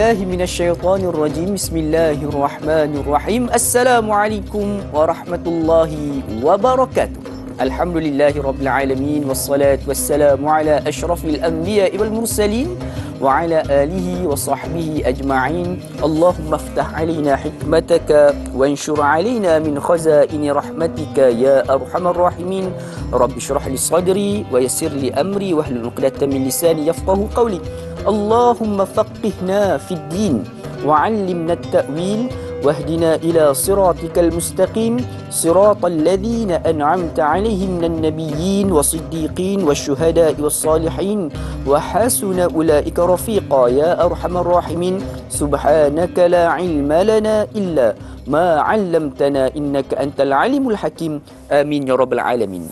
billahi minasyaitonir rajim. Bismillahirrahmanirrahim. Assalamualaikum warahmatullahi wabarakatuh. Alhamdulillahirabbil alamin wassalatu wassalamu ala asyrafil anbiya'i wal mursalin wa ala alihi wa sahbihi ajma'in. Allahumma iftah alaina hikmataka wa anshur alaina min khazaini rahmatika ya arhamar rahimin. Rabbi shrah li sadri wa yassir li amri wahlul 'uqdatam min lisani yafqahu qawli. Allahumma faqihna fid din wa 'allimna at-ta'wil wahdina ila siratikal mustaqim siratal ladzina an'amta 'alaihim minan nabiyyin wasiddiqin wasyuhada'i wassalihin wa hasuna ulaika rafiqa ya arhamar rahimin. Subhanaka la 'ilma lana illa ma 'allamtana innaka antal alimul hakim. Amin ya rabbal alamin.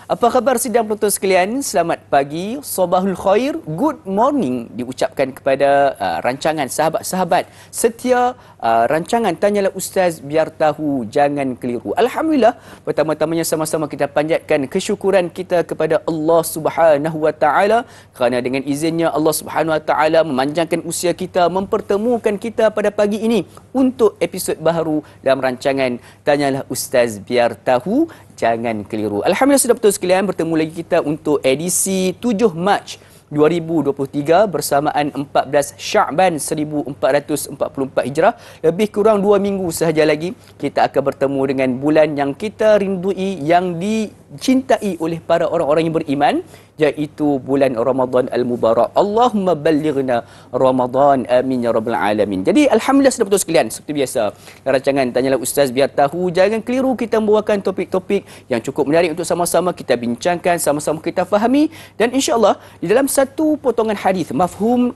Apa khabar sidang penonton sekalian? Selamat pagi, sabahul khair, good morning diucapkan kepada rancangan sahabat-sahabat setia rancangan Tanyalah Ustaz Biar Tahu Jangan Keliru. Alhamdulillah, pertama-tamanya sama-sama kita panjatkan kesyukuran kita kepada Allah Subhanahu Wa Taala kerana dengan izinnya Allah Subhanahu Wa Taala memanjangkan usia kita, mempertemukan kita pada pagi ini untuk episod baru dalam rancangan Tanyalah Ustaz Biar Tahu Jangan Keliru. Alhamdulillah sudah betul sekalian, bertemu lagi kita untuk edisi 7 Mac 2023 bersamaan 14 Sya'ban 1444 Hijrah. Lebih kurang 2 minggu sahaja lagi kita akan bertemu dengan bulan yang kita rindui, yang dicintai oleh para orang-orang yang beriman, iaitu bulan Ramadan Al-Mubarak. Allahumma ballighna Ramadan, amin ya rabbal alamin. Jadi alhamdulillah sudah betul sekalian, seperti biasa rancangan Tanyalah Ustaz Biar Tahu Jangan Keliru, kita membawakan topik-topik yang cukup menarik untuk sama-sama kita bincangkan, sama-sama kita fahami, dan insya-Allah di dalam satu potongan hadis mafhum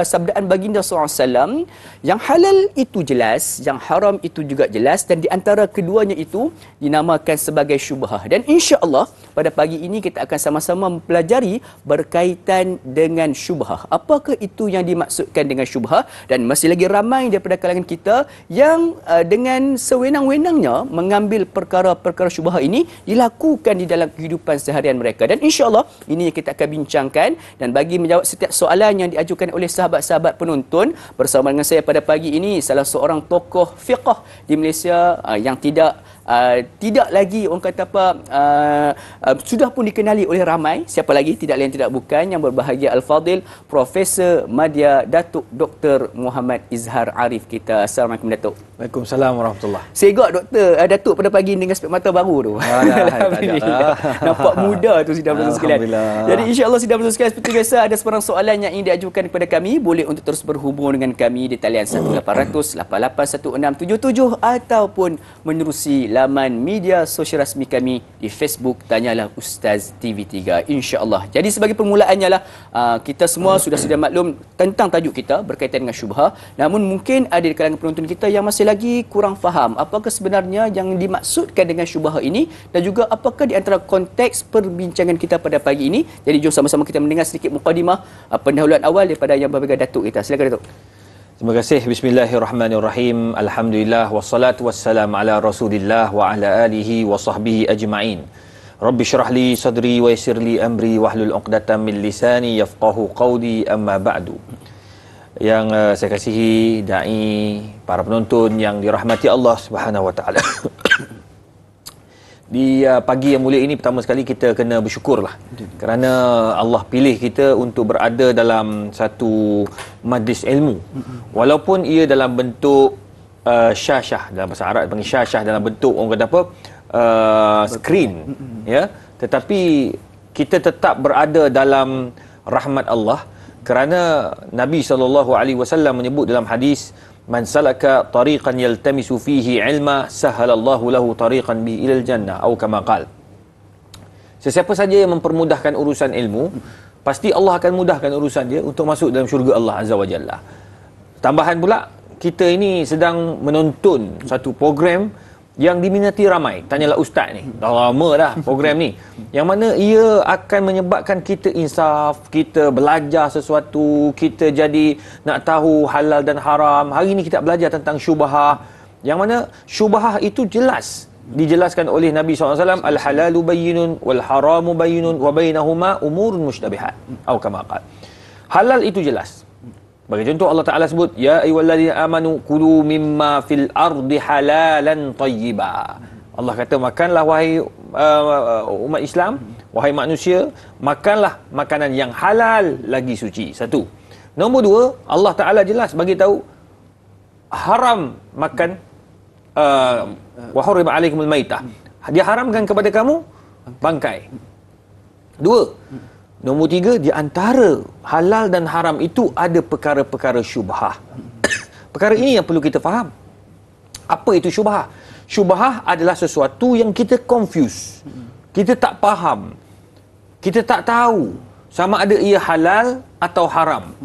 sabdaan baginda SAW, yang halal itu jelas, yang haram itu juga jelas, dan di antara keduanya itu dinamakan sebagai syubhah. Dan insya-Allah pada pagi ini kita akan sama-sama mempelajari berkaitan dengan syubhah. Apakah itu yang dimaksudkan dengan syubhah? Dan masih lagi ramai daripada kalangan kita yang dengan sewenang-wenangnya mengambil perkara-perkara syubhah ini dilakukan di dalam kehidupan seharian mereka. Dan insya-Allah ini yang kita akan bincangkan, dan bagi menjawab setiap soalan yang diajukan oleh sahabat-sahabat penonton, bersama dengan saya pada pagi ini salah seorang tokoh fiqh di Malaysia yang tidak lagi orang kata apa, sudah pun dikenali oleh ramai. Siapa lagi? Tidak lain tidak bukan yang berbahagia Al-Fadil Profesor Madya Datuk Dr. Muhammad Izhar Arif kita. Assalamualaikum Datuk. Waalaikumsalam warahmatullahi. Segak Datuk pada pagi ini dengan spek mata baru tu. Alhamdulillah. Nampak muda tu sidang penonton sekalian. Jadi insya-Allah sidang penonton sekalian, seperti biasa ada sebarang soalan yang ingin diajukan kepada kami, boleh untuk terus berhubung dengan kami di talian 1800 881677 ataupun menerusi laman media sosial rasmi kami di Facebook Tanyalah Ustaz TV3, insya-Allah. Jadi sebagai permulaannya lah, kita semua sudah sedia maklum tentang tajuk kita berkaitan dengan syubhah. Namun mungkin ada di kalangan penonton kita yang masih lagi kurang faham apakah sebenarnya yang dimaksudkan dengan syubhah ini, dan juga apakah di antara konteks perbincangan kita pada pagi ini. Jadi jom sama-sama kita mendengar sedikit mukadimah, pendahuluan awal daripada yang berbagai Datuk kita. Silakan Datuk. Terima kasih. Bismillahirrahmanirrahim. Alhamdulillah wassalatu wassalamu ala Rasulillah wa ala alihi wa sahbihi ajma'in. Rabbi syrah li sadri wa yassir li amri wahlul 'uqdatam min lisani yafqahu qawli, amma ba'du. Yang saya kasihi dai, para penonton yang dirahmati Allah Subhanahu wa taala. Di pagi yang mulia ini, pertama sekali kita kena bersyukurlah kerana Allah pilih kita untuk berada dalam satu majlis ilmu, walaupun ia dalam bentuk syashah, dalam bahasa Arab panggil syashah, dalam bentuk orang kata apa, skrin, ya, tetapi kita tetap berada dalam rahmat Allah, kerana Nabi SAW menyebut dalam hadis, man salaka tariqan yaltamisu fihi ilma sahalallahu lahu tariqan bi ilal jannah, atau kama qala. Sesiapa saja yang mempermudahkan urusan ilmu, pasti Allah akan mudahkan urusan dia untuk masuk dalam syurga Allah Azza wa Jalla. Tambahan pula, kita ini sedang menonton satu program yang diminati ramai, Tanyalah Ustaz ni. Dah lama dah program ni, yang mana ia akan menyebabkan kita insaf, kita belajar sesuatu, kita jadi nak tahu halal dan haram. Hari ni kita belajar tentang syubhah, yang mana syubhah itu jelas dijelaskan oleh Nabi SAW, al-halalu bayyinun wal haramu bayyinun wa bainahuma umurun mushtabihat, atau kama qala. Halal itu jelas, Bagi contoh Allah Taala sebut ya ayyuhallazina amanu kulu mimma fil ardi halalan thayyiba. Allah kata makanlah wahai umat Islam, wahai manusia, makanlah makanan yang halal lagi suci. Satu. Nombor dua, Allah Taala jelas bagi tahu haram makan wa hurima alaikumul maitah. Dia haramkan kepada kamu bangkai. Dua. Nombor tiga, di antara halal dan haram itu ada perkara-perkara syubhah. Perkara ini yang perlu kita faham. Apa itu syubhah? Syubhah adalah sesuatu yang kita confuse. Kita tak faham. Kita tak tahu sama ada ia halal atau haram.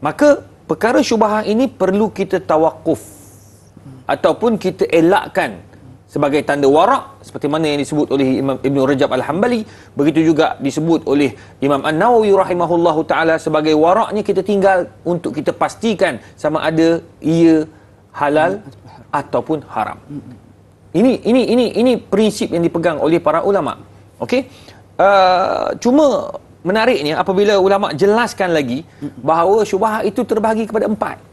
Maka perkara syubhah ini perlu kita tawakuf ataupun kita elakkan sebagai tanda warak, seperti mana yang disebut oleh Imam Ibn Rajab Al-Hambali, begitu juga disebut oleh Imam An-Nawawi rahimahullahu taala sebagai waraknya kita tinggal untuk kita pastikan sama ada ia halal ataupun haram. Ini prinsip yang dipegang oleh para ulama. Okey. Cuma menariknya apabila ulama jelaskan lagi bahawa syubhah itu terbahagi kepada empat.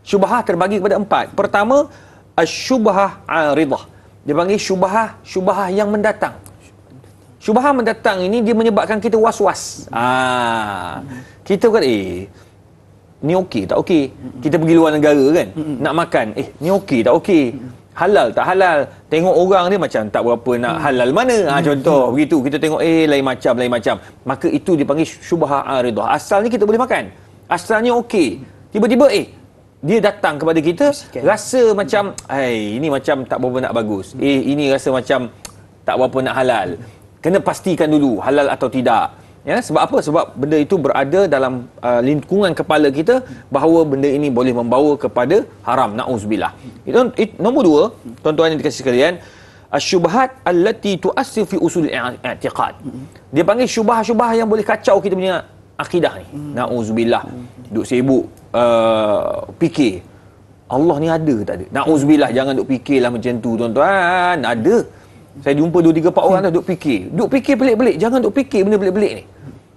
Syubhah terbagi kepada empat. Pertama, asyubhah aridah. Dia panggil syubhah yang mendatang. Syubhah mendatang ini dia menyebabkan kita was-was. Kita bukan ni okey tak okey. Kita pergi luar negara kan, nak makan. Ni okey tak okey. Halal tak halal. Tengok orang dia macam tak berapa nak halal mana. Contoh begitu. Kita tengok lain macam. Maka itu dipanggil syubhah aridah. Asalnya kita boleh makan. Asalnya okey. Tiba-tiba dia datang kepada kita rasa macam ini macam tak berapa nak bagus. Ini rasa macam tak berapa nak halal. Kena pastikan dulu halal atau tidak. Ya, sebab apa? Sebab benda itu berada dalam lingkungan kepala kita bahawa benda ini boleh membawa kepada haram. Na'uzubillah. Itu nombor dua, tuan-tuan yang dikasihi sekalian, asyubhat allati tu'assir fi usul i'tiqad. Dia panggil syubhah-syubhah yang boleh kacau kita punya akidah ni. Na'uzubillah. Duk sibuk fikir Allah ni ada ke tak ada. Na'uzubillah, jangan duk fikirlah macam tu tuan-tuan. Ada. Saya jumpa 2-3-4 orang dah duk fikir. Duk fikir pelik-pelik. Jangan duk fikir benda pelik-pelik ni.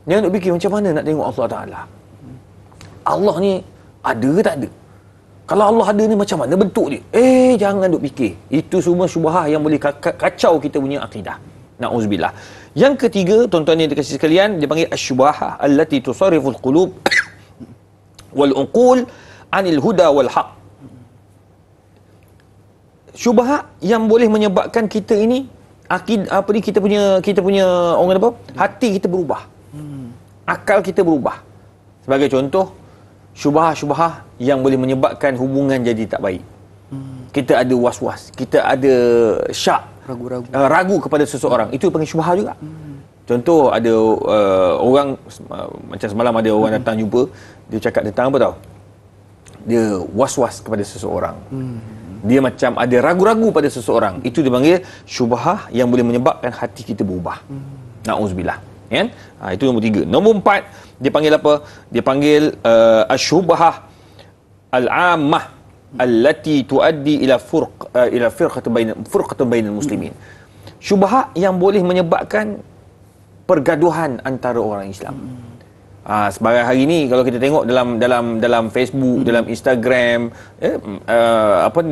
Jangan duk fikir macam mana nak tengok Allah Ta'ala. Allah ni ada ke tak ada. Kalau Allah ada ni macam mana bentuk dia. Jangan duk fikir. Itu semua syubhah yang boleh kacau kita punya akidah. Na'uzubillah. Yang ketiga, tuan-tuan yang dikasihi sekalian, dia panggil asyubhah allati tusarriful qulub wal uqul anil huda wal haq. Syubhat yang boleh menyebabkan kita ini kita punya orang apa? Hati kita berubah. Akal kita berubah. Sebagai contoh, syubhah-syubhah yang boleh menyebabkan hubungan jadi tak baik. Kita ada was-was, kita ada syak, ragu kepada seseorang. Itu panggil syubhah juga. Contoh ada orang macam semalam ada orang datang jumpa, dia cakap tentang apa tahu? Dia was-was kepada seseorang. Dia macam ada ragu-ragu pada seseorang. Itu dipanggil syubhah yang boleh menyebabkan hati kita berubah. Na'uzubillah. Kan? Itu nombor 3. Nombor 4, dia panggil apa? Dia panggil asyubhah al-ammah allati tuaddi ila furqatin bainal muslimin. Syubhah yang boleh menyebabkan pergaduhan antara orang Islam. Sebagai hari ni kalau kita tengok dalam Facebook, dalam Instagram,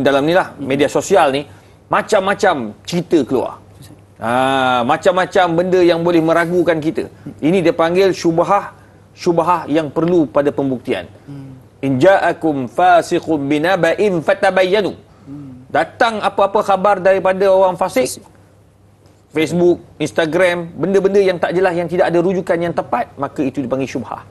dalam ni lah media sosial ni, macam-macam cerita keluar. Macam-macam benda yang boleh meragukan kita. Ini dia panggil syubhah yang perlu pada pembuktian. In ja'akum fasiqun binaba'in fatabayyanu. Datang apa-apa khabar daripada orang fasik, Facebook, Instagram, benda-benda yang tak jelas, yang tidak ada rujukan yang tepat, maka itu dipanggil syubhah.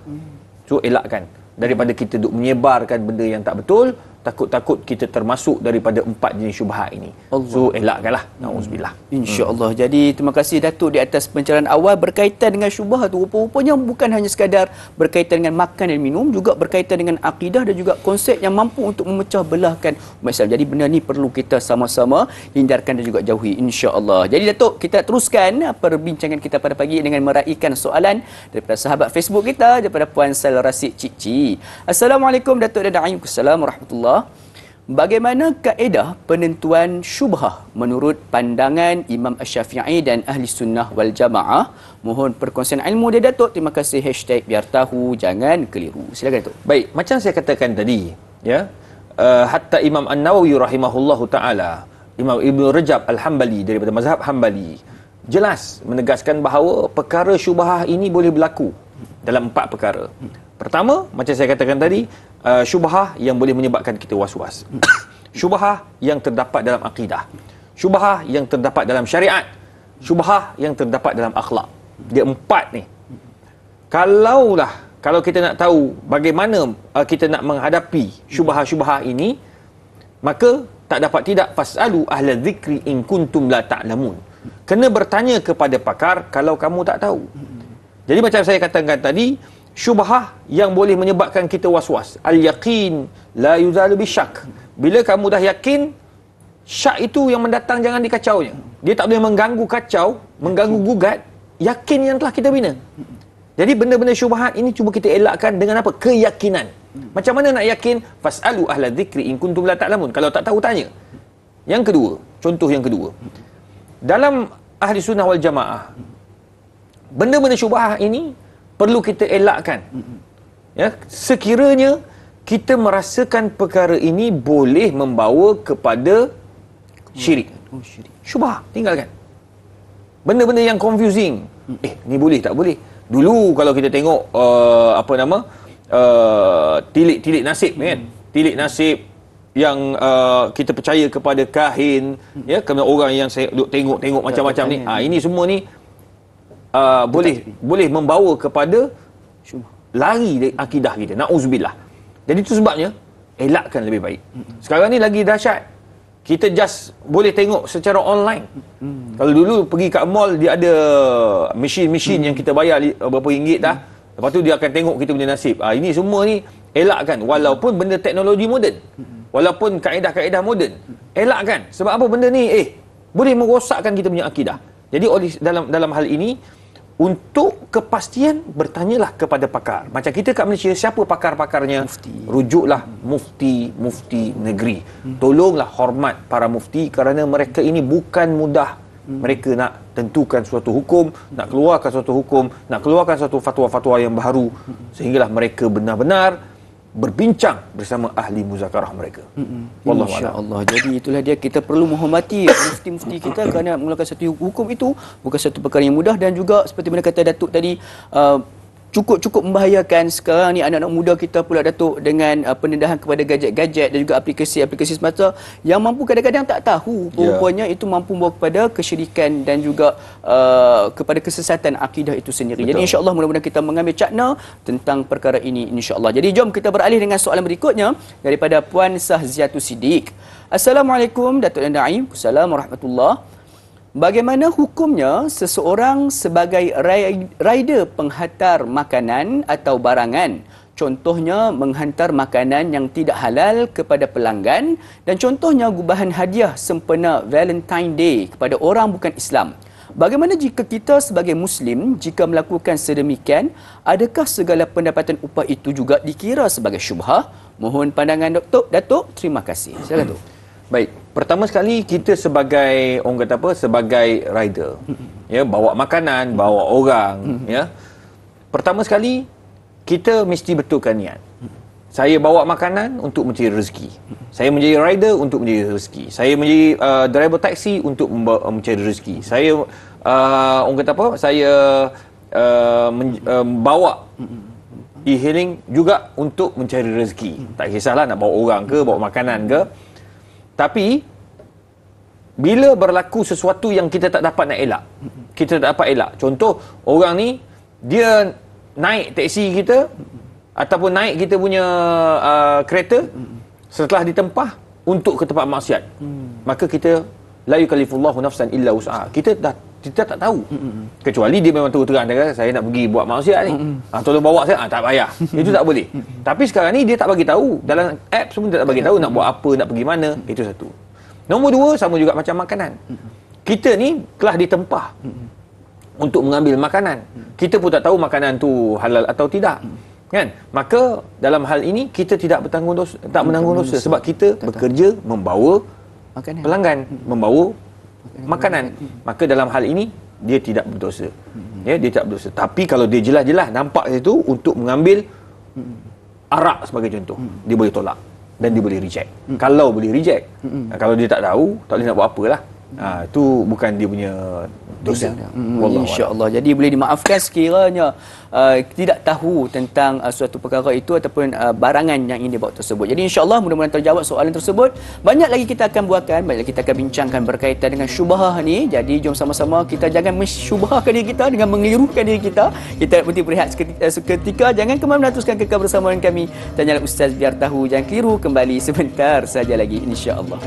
So elakkan daripada kita duk menyebarkan benda yang tak betul. Takut-takut kita termasuk daripada 4 jenis syubhat ini. So elakkanlah. Na'uzubillah. InsyaAllah. Jadi terima kasih Datuk di atas pencerahan awal berkaitan dengan syubhat tu. Rupa-rupanya bukan hanya sekadar berkaitan dengan makan dan minum, juga berkaitan dengan akidah dan juga konsep yang mampu untuk memecah belahkan umat Islam. Jadi benda ni perlu kita sama-sama hindarkan dan juga jauhi, insya-Allah. Jadi Datuk, kita teruskan perbincangan kita pada pagi dengan meraihkan soalan daripada sahabat Facebook kita, daripada Puan Sal Rasid Cici. Assalamualaikum Datuk dan Waalaikumsalam warahmatullahi. Bagaimana kaedah penentuan syubhah menurut pandangan Imam Asy-Syafi'i dan Ahli Sunnah wal Jamaah? Mohon perkongsian ilmu dia Datuk. Terima kasih. Biar tahu, jangan keliru. Silakan Datuk. Baik, macam saya katakan tadi, ya, hatta Imam An-Nawawi rahimahullahu taala, Imam Ibn Rajab Al-Hambali daripada mazhab Hambali jelas menegaskan bahawa perkara syubhah ini boleh berlaku dalam 4 perkara. Pertama, macam saya katakan tadi, syubhah yang boleh menyebabkan kita was-was. Syubhah yang terdapat dalam akidah. Syubhah yang terdapat dalam syariat. Syubhah yang terdapat dalam akhlak. Dia 4 ni. Kalau kita nak tahu bagaimana kita nak menghadapi syubhah-syubhah ini, maka tak dapat tidak fasalu ahla dzikri in kuntum la ta'lamun. Kena bertanya kepada pakar kalau kamu tak tahu. Jadi macam saya katakan tadi, syubhah yang boleh menyebabkan kita was-was. Al-yaqin la yuzalu bisyak. Bila kamu dah yakin, syak itu yang mendatang jangan dikacaunya. Dia tak boleh mengganggu kacau, mengganggu gugat yakin yang telah kita bina. Jadi benda-benda syubhat ini cuba kita elakkan dengan apa? Keyakinan. Macam mana nak yakin? Fasalu ahla dzikri in kuntum la ta'lamun. Kalau tak tahu tanya. Yang kedua, contoh yang kedua. Dalam Ahli Sunnah wal Jamaah, benda-benda syubhat ini perlu kita elakkan. Ya, sekiranya kita merasakan perkara ini boleh membawa kepada syirik. Syubhat, tinggalkan. Benda-benda yang confusing. Ni boleh tak boleh? Dulu kalau kita tengok tilik-tilik nasib kan. Tilik nasib yang kita percaya kepada kahin, ya, kepada orang yang saya duk tengok macam-macam ni. Ini semua ni boleh membawa kepada lari dari akidah kita. Nauzubillah. Jadi itu sebabnya elakkan lebih baik. Sekarang ni lagi dahsyat. Kita just boleh tengok secara online. Kalau dulu pergi kat mall, dia ada mesin-mesin yang kita bayar berapa ringgit dah. Lepas tu dia akan tengok kita punya nasib. Ini semua ni elakkan. Walaupun benda teknologi moden. Walaupun kaedah-kaedah moden. Elakkan. Sebab apa benda ni? Boleh merosakkan kita punya akidah. Jadi dalam hal ini, untuk kepastian, bertanyalah kepada pakar. Macam kita kat Malaysia, siapa pakar-pakarnya? Mufti. Rujuklah mufti negeri. Tolonglah hormat para mufti kerana mereka ini bukan mudah. Mereka nak tentukan suatu hukum, nak keluarkan suatu hukum, nak keluarkan suatu fatwa-fatwa yang baru, sehinggalah mereka benar-benar berbincang bersama ahli muzakarah mereka. Wallahu a'lam. Insya-Allah. Jadi itulah dia, kita perlu menghormati mufti-mufti kita kerana mengeluarkan satu hukum itu bukan satu perkara yang mudah, dan juga seperti mana kata Datuk tadi, cukup membahayakan sekarang ni anak-anak muda kita pula Datuk dengan pendedahan kepada gadget-gadget dan juga aplikasi-aplikasi semata yang mampu kadang-kadang tak tahu rupanya itu mampu membawa kepada kesyirikan dan juga kepada kesesatan akidah itu sendiri. Betul. Jadi insya-Allah mudah-mudahan kita mengambil cakna tentang perkara ini insya-Allah. Jadi jom kita beralih dengan soalan berikutnya daripada Puan Sahziatus Siddiq. Assalamualaikum Datuk dan Naim. Assalamualaikum warahmatullahi. Bagaimana hukumnya seseorang sebagai rider penghantar makanan atau barangan? Contohnya menghantar makanan yang tidak halal kepada pelanggan, dan contohnya gubahan hadiah sempena Valentine Day kepada orang bukan Islam. Bagaimana jika kita sebagai Muslim, jika melakukan sedemikian, adakah segala pendapatan upah itu juga dikira sebagai syubhah? Mohon pandangan Datuk. Terima kasih. Silakan Datuk. Baik, pertama sekali kita sebagai orang kata apa, sebagai rider, ya, bawa makanan, bawa orang, ya. Pertama sekali kita mesti betulkan niat. Saya bawa makanan untuk mencari rezeki. Saya menjadi rider untuk mencari rezeki. Saya menjadi driver taksi untuk mencari rezeki. Saya orang kata apa? Saya bawa e-hailing juga untuk mencari rezeki. Tak kisahlah nak bawa orang ke, bawa makanan ke. Tapi bila berlaku sesuatu yang kita tak dapat nak elak, kita tak dapat elak. Contoh, orang ni dia naik teksi kita ataupun naik kita punya kereta setelah ditempah untuk ke tempat maksiat. Maka kita la yukallifullahu nafsan illa wus'aha. Kita tak tahu. Kecuali dia memang terang dia kata saya nak pergi buat maksiat ni. Tolong bawa saya. Tak payah. Itu tak boleh. Tapi sekarang ni dia tak bagi tahu. Dalam app semua dia tak bagi tahu nak buat apa, nak pergi mana. Itu satu. Nombor dua, sama juga macam makanan. Kita ni telah ditempah untuk mengambil makanan. Kita pun tak tahu makanan tu halal atau tidak. Kan? Maka dalam hal ini kita tidak bertanggung dosa, tak menanggung dosa sebab kita bekerja membawa pelanggan, membawa makanan. Maka dalam hal ini dia tidak berdosa. Ya, dia tak berdosa. Tapi kalau dia jelas-jelas nampak itu untuk mengambil arak sebagai contoh, dia boleh tolak dan dia boleh reject. Kalau boleh reject. Kalau dia tak tahu, tak boleh nak buat apalah. Itu bukan dia punya dosa. InsyaAllah. Jadi boleh dimaafkan sekiranya tidak tahu tentang suatu perkara itu ataupun barangan yang ini bawa tersebut. Jadi insyaAllah mudah-mudahan terjawab soalan tersebut. Banyak lagi kita akan buatkan, banyak lagi kita akan bincangkan berkaitan dengan syubhah ni. Jadi jom sama-sama kita jangan mensyubhahkan diri kita dengan mengelirukan diri kita. Kita berhenti berehat seketika. Jangan ke mana-mana, teruskan kekal bersama dengan kami. Tanyalah Ustaz biar tahu. Jangan keliru, kembali sebentar saja lagi insya-Allah.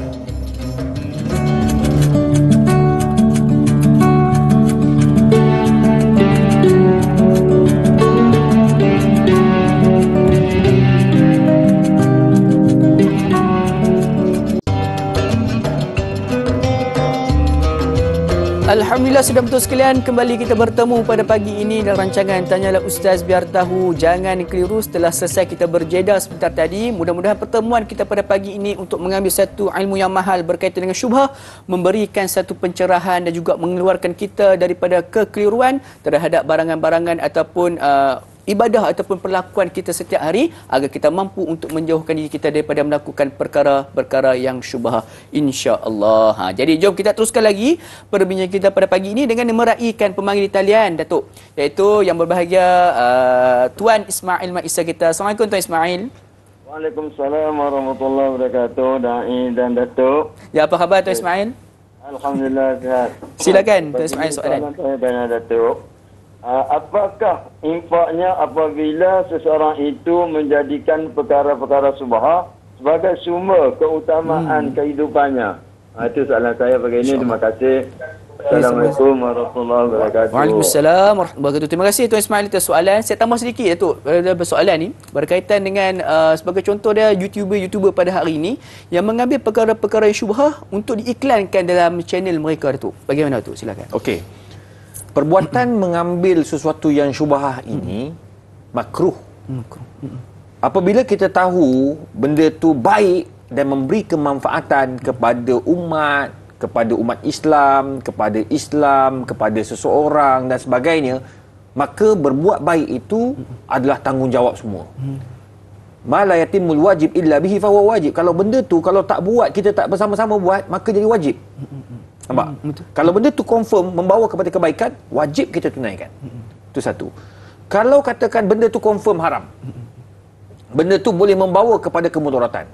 Alhamdulillah, sudah betul sekalian, kembali kita bertemu pada pagi ini dalam rancangan Tanyalah Ustaz Biar Tahu. Jangan keliru, setelah selesai kita berjeda sebentar tadi, mudah-mudahan pertemuan kita pada pagi ini untuk mengambil satu ilmu yang mahal berkaitan dengan syubhah, memberikan satu pencerahan dan juga mengeluarkan kita daripada kekeliruan terhadap barangan-barangan ataupun ibadah ataupun perlakuan kita setiap hari, agar kita mampu untuk menjauhkan diri kita daripada melakukan perkara-perkara yang syubhah, insya-Allah. Jadi jom kita teruskan lagi perbincangan kita pada pagi ini dengan meraihkan pemanggil talian Datuk, iaitu yang berbahagia Tuan Ismail Mat Isa kita. Assalamualaikum Tuan Ismail. Waalaikumsalam warahmatullahi wabarakatuh, Dai dan Datuk. Ya, apa khabar Tuan Ismail? Alhamdulillah sihat. Silakan Tuan Ismail soalan. Saya tanya Datuk, apakah infaknya apabila seseorang itu menjadikan perkara-perkara subhah sebagai sumber keutamaan kehidupannya? Itu soalan saya pagi ini. Terima kasih. Assalamualaikum warahmatullahi wabarakatuh. Waalaikumsalam warahmatullahi wabarakatuh. Terima kasih Tuan Ismail atas soalan. Saya tambah sedikit Datuk pada soalan ni berkaitan dengan sebagai contoh dia YouTuber pada hari ini yang mengambil perkara-perkara yang syubhah untuk diiklankan dalam channel mereka Datuk. Bagaimana Datuk? Silakan. Okey. Perbuatan mengambil sesuatu yang syubhah ini makruh. Apabila kita tahu benda tu baik dan memberi kemanfaatan kepada umat Islam, kepada seseorang dan sebagainya, maka berbuat baik itu adalah tanggungjawab semua. Ma la yatimul wajib illa bihi fa huwa wajib. Kalau benda tu kalau tak buat, kita tak bersama-sama buat, maka jadi wajib. Nampak? Kalau benda tu confirm membawa kepada kebaikan, wajib kita tunaikan. Itu satu. Kalau katakan benda tu confirm haram, benda tu boleh membawa kepada kemudaratan,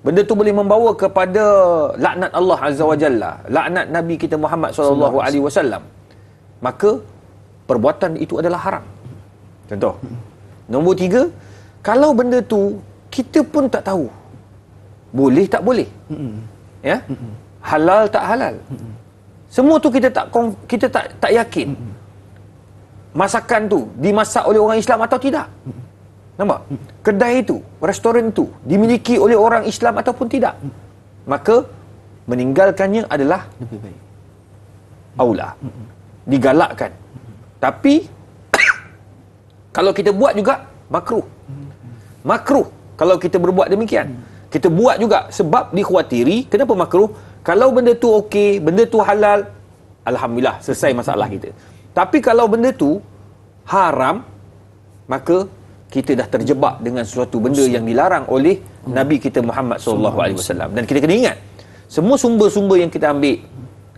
benda tu boleh membawa kepada laknat Allah Azza wa Jalla, laknat Nabi kita Muhammad SAW, maka perbuatan itu adalah haram. Contoh. Nombor 3, kalau benda tu kita pun tak tahu boleh tak boleh, ya, halal tak halal, semua tu kita tak yakin masakan tu dimasak oleh orang Islam atau tidak. Nampak? Kedai itu, restoran itu dimiliki oleh orang Islam ataupun tidak, maka meninggalkannya adalah lebih baik, aula, digalakkan. Tapi kalau kita buat juga makruh kalau kita berbuat demikian. Kita buat juga sebab dikhawatiri. Kenapa makruh? Kalau benda tu okey, benda tu halal, alhamdulillah, selesai masalah kita. Tapi kalau benda tu haram, maka kita dah terjebak dengan sesuatu benda yang dilarang oleh Nabi kita Muhammad SAW. Dan kita kena ingat, semua sumber-sumber yang kita ambil,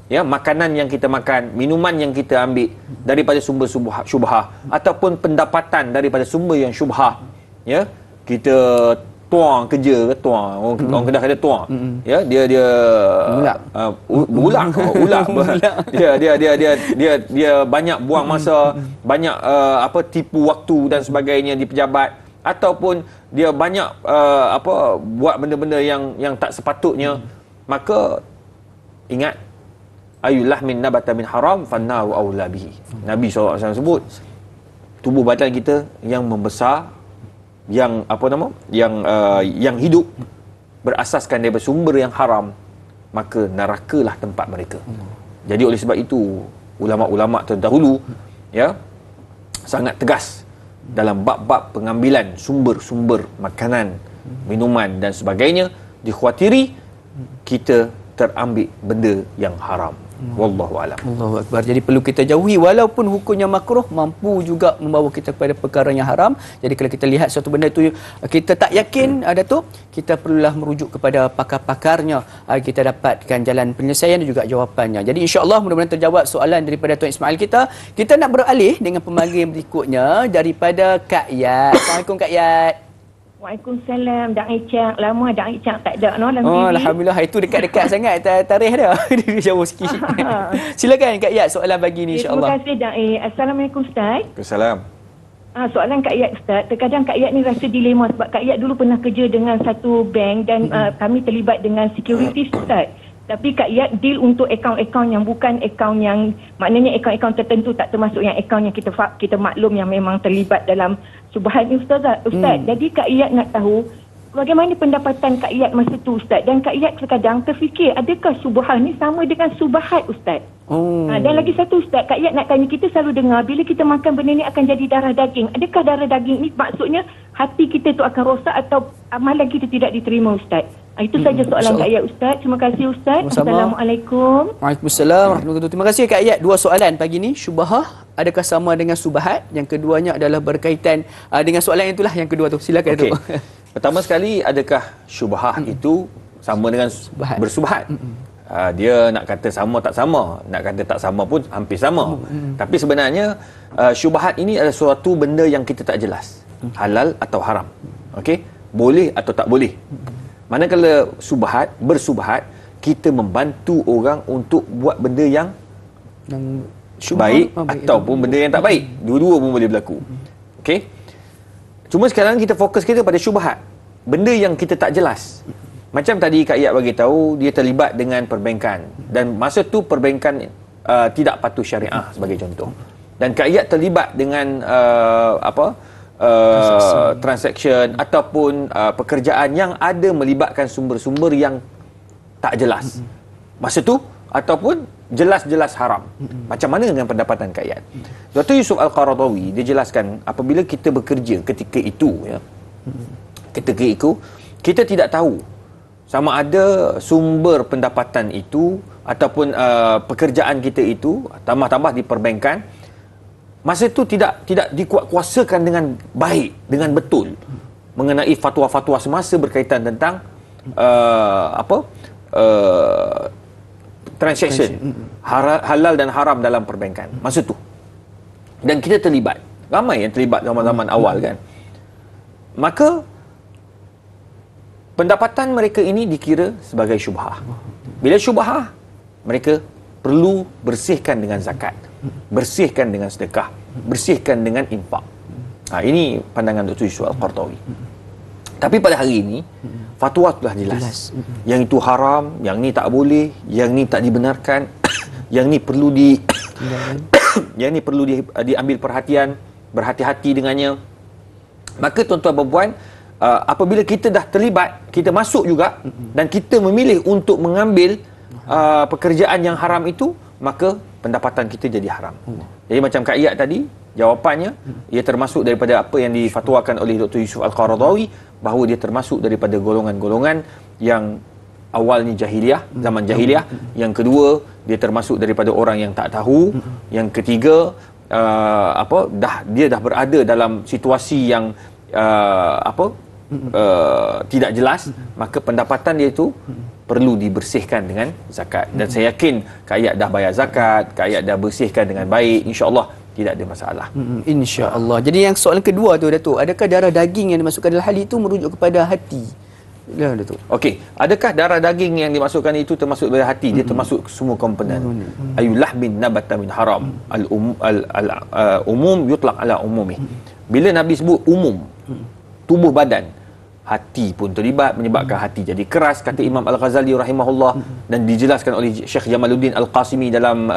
ya, makanan yang kita makan, minuman yang kita ambil daripada sumber syubhah ataupun pendapatan daripada sumber yang syubhah, ya, kita tuang kerja, orang Kedah kata tuang, ya, dia ulang dia banyak buang masa, banyak tipu waktu dan sebagainya di pejabat, ataupun dia banyak buat benda-benda yang tak sepatutnya. Maka ingat, ayullah min nabata min haram fannaru aula bihi. Nabi SAW sebut, tubuh badan kita yang membesar, yang yang hidup berasaskan daripada sumber yang haram, maka nerakalah tempat mereka. Jadi oleh sebab itu ulama-ulama terdahulu, ya, sangat tegas dalam bab-bab pengambilan sumber-sumber makanan, minuman dan sebagainya, dikhawatiri kita terambil benda yang haram. Wallahu alam. Allahu Akbar. Jadi perlu kita jauhi, walaupun hukumnya makruh, mampu juga membawa kita kepada perkara yang haram. Jadi kalau kita lihat suatu benda itu kita tak yakin ada tu, kita perlulah merujuk kepada pakar-pakarnya agar kita dapatkan jalan penyelesaian dan juga jawapannya. Jadi insya-Allah mudah-mudahan terjawab soalan daripada Tuan Ismail kita. Kita nak beralih dengan pemanggil berikutnya daripada Kak Yat. Assalamualaikum Kak Yat. Waalaikumsalam. Da'i Cak. Lama Da'i Cak tak ada dalam Oh, TV. alhamdulillah, itu dekat-dekat sangat tarikh dah. Dia jauh sikit. Silakan Kak Yat soalan pagi ni insya-Allah. Terima kasih Da'i. Assalamualaikum Ustaz. Waalaikumsalam. Soalan Kak Yat Ustaz. Terkadang Kak Yat ni rasa dilema sebab Kak Yat dulu pernah kerja dengan satu bank dan kami terlibat dengan security Ustaz. Tapi Kak Yat deal untuk akaun-akaun yang bukan akaun yang, maknanya akaun-akaun tertentu, tak termasuk yang akaun yang kita maklum yang memang terlibat dalam subhan ni Ustaz. Jadi Kak Yat nak tahu bagaimana pendapatan Kak Yat masa tu Ustaz. Dan Kak Yat terkadang terfikir, adakah subhan ni sama dengan subahat Ustaz? Dan lagi satu Ustaz, Kak Yat nak tanya, kita selalu dengar bila kita makan benda ni akan jadi darah daging. Adakah darah daging ni maksudnya hati kita tu akan rosak atau amalan kita tidak diterima Ustaz? Itu saja soalan Kak Yat Ustaz. Terima kasih Ustaz. Assalamualaikum. Waalaikumsalam warahmatullahi wabarakatuh. Terima kasih Kak Yat. Dua soalan pagi ni. Syubhah adakah sama dengan subahat? Yang keduanya adalah berkaitan dengan soalan yang itulah yang kedua tu. Silakan Datuk. Pertama sekali, adakah syubhah itu sama dengan bersubhat? Dia nak kata sama tak sama, nak kata tak sama pun hampir sama. Tapi sebenarnya syubhat ini adalah suatu benda yang kita tak jelas, halal atau haram. Okey, boleh atau tak boleh. Manakala bersubhat, kita membantu orang untuk buat benda yang baik ataupun benda yang tak baik. Dua-dua pun boleh berlaku. Okey. Cuma sekarang kita fokus kita pada syubhat, benda yang kita tak jelas. Macam tadi Kak Yat bagi tahu dia terlibat dengan perbankan dan masa tu perbankan tidak patuh syariah sebagai contoh. Dan Kak Yat terlibat dengan transaction ataupun pekerjaan yang ada melibatkan sumber-sumber yang tak jelas masa tu ataupun jelas-jelas haram. Macam mana dengan pendapatan Kak Yat? Dr. Yusuf Al-Qaradawi dia jelaskan, apabila kita bekerja ketika itu kita tidak tahu sama ada sumber pendapatan itu ataupun pekerjaan kita itu tambah-tambah di perbankan masa itu tidak dikuatkuasakan dengan baik, dengan betul mengenai fatwa-fatwa semasa berkaitan tentang transaction halal dan haram dalam perbankan masa tu. Dan kita terlibat, ramai yang terlibat zaman-zaman awal kan. Maka pendapatan mereka ini dikira sebagai syubhah. Bila syubhah, mereka perlu bersihkan dengan zakat, bersihkan dengan sedekah, bersihkan dengan infak. Ini pandangan Dr. Yusuf Al-Qaradawi. Tapi pada hari ini fatwa telah jelas. Yang itu haram, yang ni tak boleh, yang ni tak dibenarkan, yang ni perlu yang ni perlu diambil perhatian, berhati-hati dengannya. Maka tuan-tuan dan puan, apabila kita dah terlibat, kita masuk juga dan kita memilih untuk mengambil pekerjaan yang haram itu, maka pendapatan kita jadi haram. Jadi macam Kak Iyad tadi, jawapannya ia termasuk daripada apa yang difatwakan oleh Dr. Yusuf Al-Qaradawi, bahawa dia termasuk daripada golongan-golongan yang awalnya jahiliah, zaman jahiliah. Yang kedua, dia termasuk daripada orang yang tak tahu. Yang ketiga, dia dah berada dalam situasi yang tidak jelas, maka pendapatan dia itu perlu dibersihkan dengan zakat. Dan saya yakin Kak Iyad dah bayar zakat, Kak Iyad dah bersihkan dengan baik, insya-Allah tidak ada masalah. Insya-Allah. Jadi yang soalan kedua tu Datuk, adakah darah daging yang dimasukkan dalam hal itu merujuk kepada hati? Ya Datuk. Okey, adakah darah daging yang dimasukkan itu termasuk dari hati? Dia termasuk semua komponen. Ayulah bin nabata min haram. Umum yutlaq ala umumi. Bila Nabi sebut umum, tubuh badan, hati pun terlibat, menyebabkan hati jadi keras, kata Imam Al-Ghazali rahimahullah, dan dijelaskan oleh Syekh Jamaluddin Al-Qasimi dalam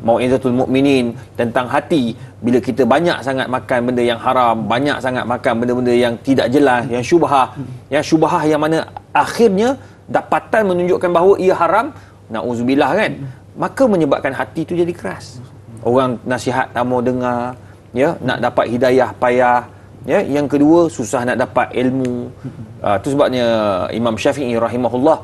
Mau'izatul Mukminin tentang hati. Bila kita banyak sangat makan benda yang haram, banyak sangat makan benda-benda yang tidak jelas, yang syubhah yang mana akhirnya dapatan menunjukkan bahawa ia haram, na'udzubillah kan, maka menyebabkan hati itu jadi keras. Orang nasihat tak mau dengar, ya, nak dapat hidayah payah, ya. Yang kedua, susah nak dapat ilmu. Itu sebabnya Imam Syafi'i rahimahullah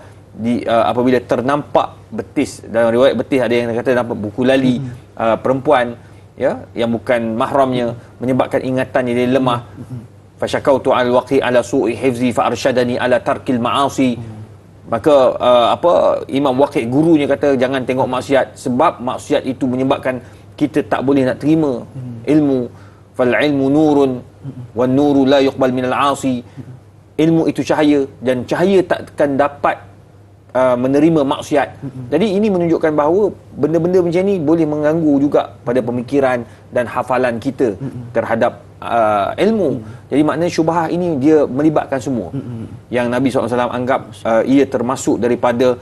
apabila ternampak betis, dalam riwayat betis ada yang kata nampak buku lali perempuan, ya, yang bukan mahramnya, menyebabkan ingatannya dia lemah. Fasyakautu al-waqi ala su'i hifzi fa arsyadani ala tarkil ma'asi. Maka Imam Waqi' gurunya kata jangan tengok maksiat, sebab maksiat itu menyebabkan kita tak boleh nak terima ilmu. Fal ilmu nurun wan nuru la yuqbal minal 'asi. Ilmu itu cahaya, dan cahaya takkan dapat menerima maksiat. Jadi ini menunjukkan bahawa benda-benda macam ni boleh mengganggu juga pada pemikiran dan hafalan kita terhadap ilmu. Jadi maknanya syubhah ini dia melibatkan semua. Yang Nabi SAW anggap ia termasuk daripada